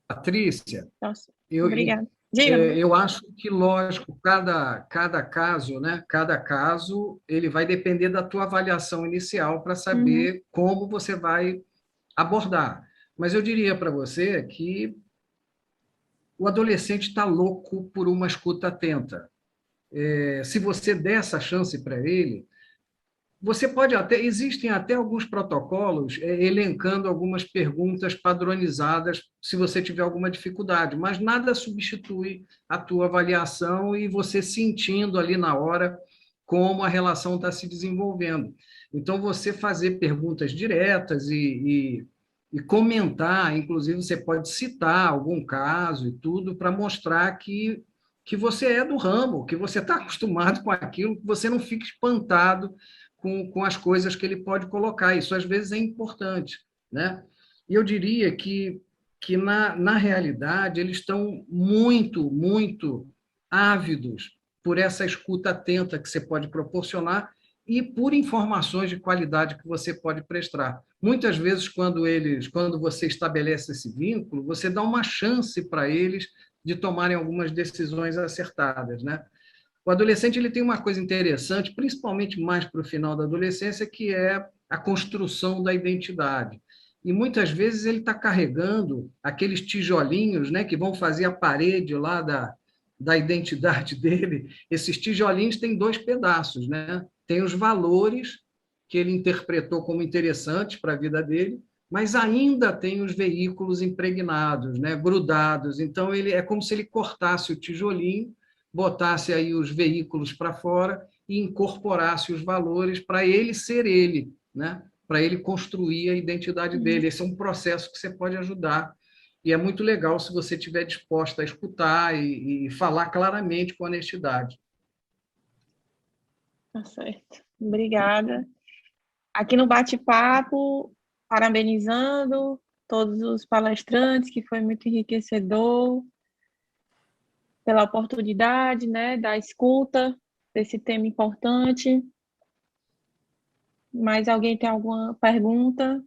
Patrícia, Nossa, obrigada. Eu acho que, lógico, cada caso, né? Cada caso ele vai depender da tua avaliação inicial para saber como você vai abordar. Mas eu diria para você que o adolescente está louco por uma escuta atenta. Se você der essa chance para ele, você pode até, existem até alguns protocolos elencando algumas perguntas padronizadas se você tiver alguma dificuldade, mas nada substitui a tua avaliação e você sentindo ali na hora como a relação está se desenvolvendo. Então, você fazer perguntas diretas e comentar, inclusive você pode citar algum caso e tudo para mostrar que você é do ramo, que você está acostumado com aquilo, que você não fica espantado com as coisas que ele pode colocar. Isso, às vezes, é importante, né? E eu diria que na realidade, eles estão muito, muito ávidos por essa escuta atenta que você pode proporcionar e por informações de qualidade que você pode prestar. Muitas vezes, quando você estabelece esse vínculo, você dá uma chance para eles de tomarem algumas decisões acertadas, né? O adolescente ele tem uma coisa interessante, principalmente mais para o final da adolescência, que é a construção da identidade. E muitas vezes ele está carregando aqueles tijolinhos, né, que vão fazer a parede lá da identidade dele. Esses tijolinhos têm dois pedaços, né? Tem os valores que ele interpretou como interessantes para a vida dele, mas ainda tem os veículos impregnados, né, grudados. Então, é como se ele cortasse o tijolinho, botasse aí os veículos para fora e incorporasse os valores para ele ser ele, né? Para ele construir a identidade dele. Esse é um processo que você pode ajudar. E é muito legal se você estiver disposta a escutar e falar claramente com honestidade. Tá certo. Obrigada. Aqui no bate-papo, parabenizando todos os palestrantes, que foi muito enriquecedor, pela oportunidade, né, da escuta desse tema importante. Mais alguém tem alguma pergunta?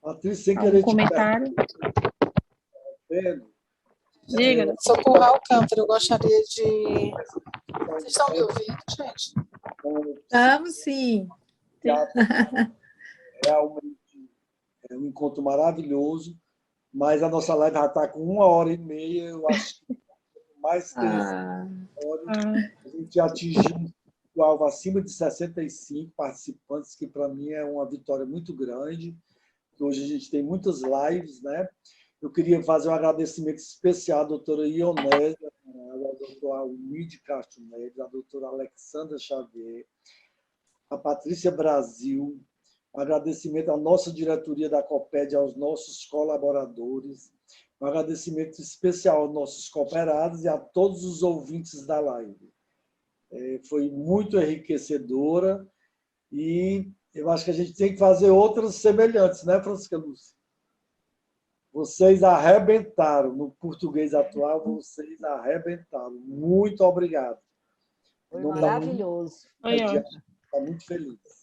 Patrícia, sem algum querer comentário? Diga. Socorro Alcântara, eu gostaria de... Vocês estão me ouvindo, gente? Estamos, sim. Realmente é um encontro maravilhoso, mas a nossa live já está com 1h30, eu acho que mais que a gente atingiu um alvo acima de 65 participantes, que para mim é uma vitória muito grande. Hoje a gente tem muitas lives, né? Eu queria fazer um agradecimento especial à doutora Ionésia, à doutora Almide Castro Neves, à doutora Alexandra Xavier, à Patrícia Brasil, um agradecimento à nossa diretoria da COPED, aos nossos colaboradores, um agradecimento especial aos nossos cooperados e a todos os ouvintes da live. Foi muito enriquecedora e eu acho que a gente tem que fazer outras semelhantes, né, Francisca Lúcia? Vocês arrebentaram, no português atual, vocês arrebentaram. Muito obrigado. Foi maravilhoso. Estou muito feliz.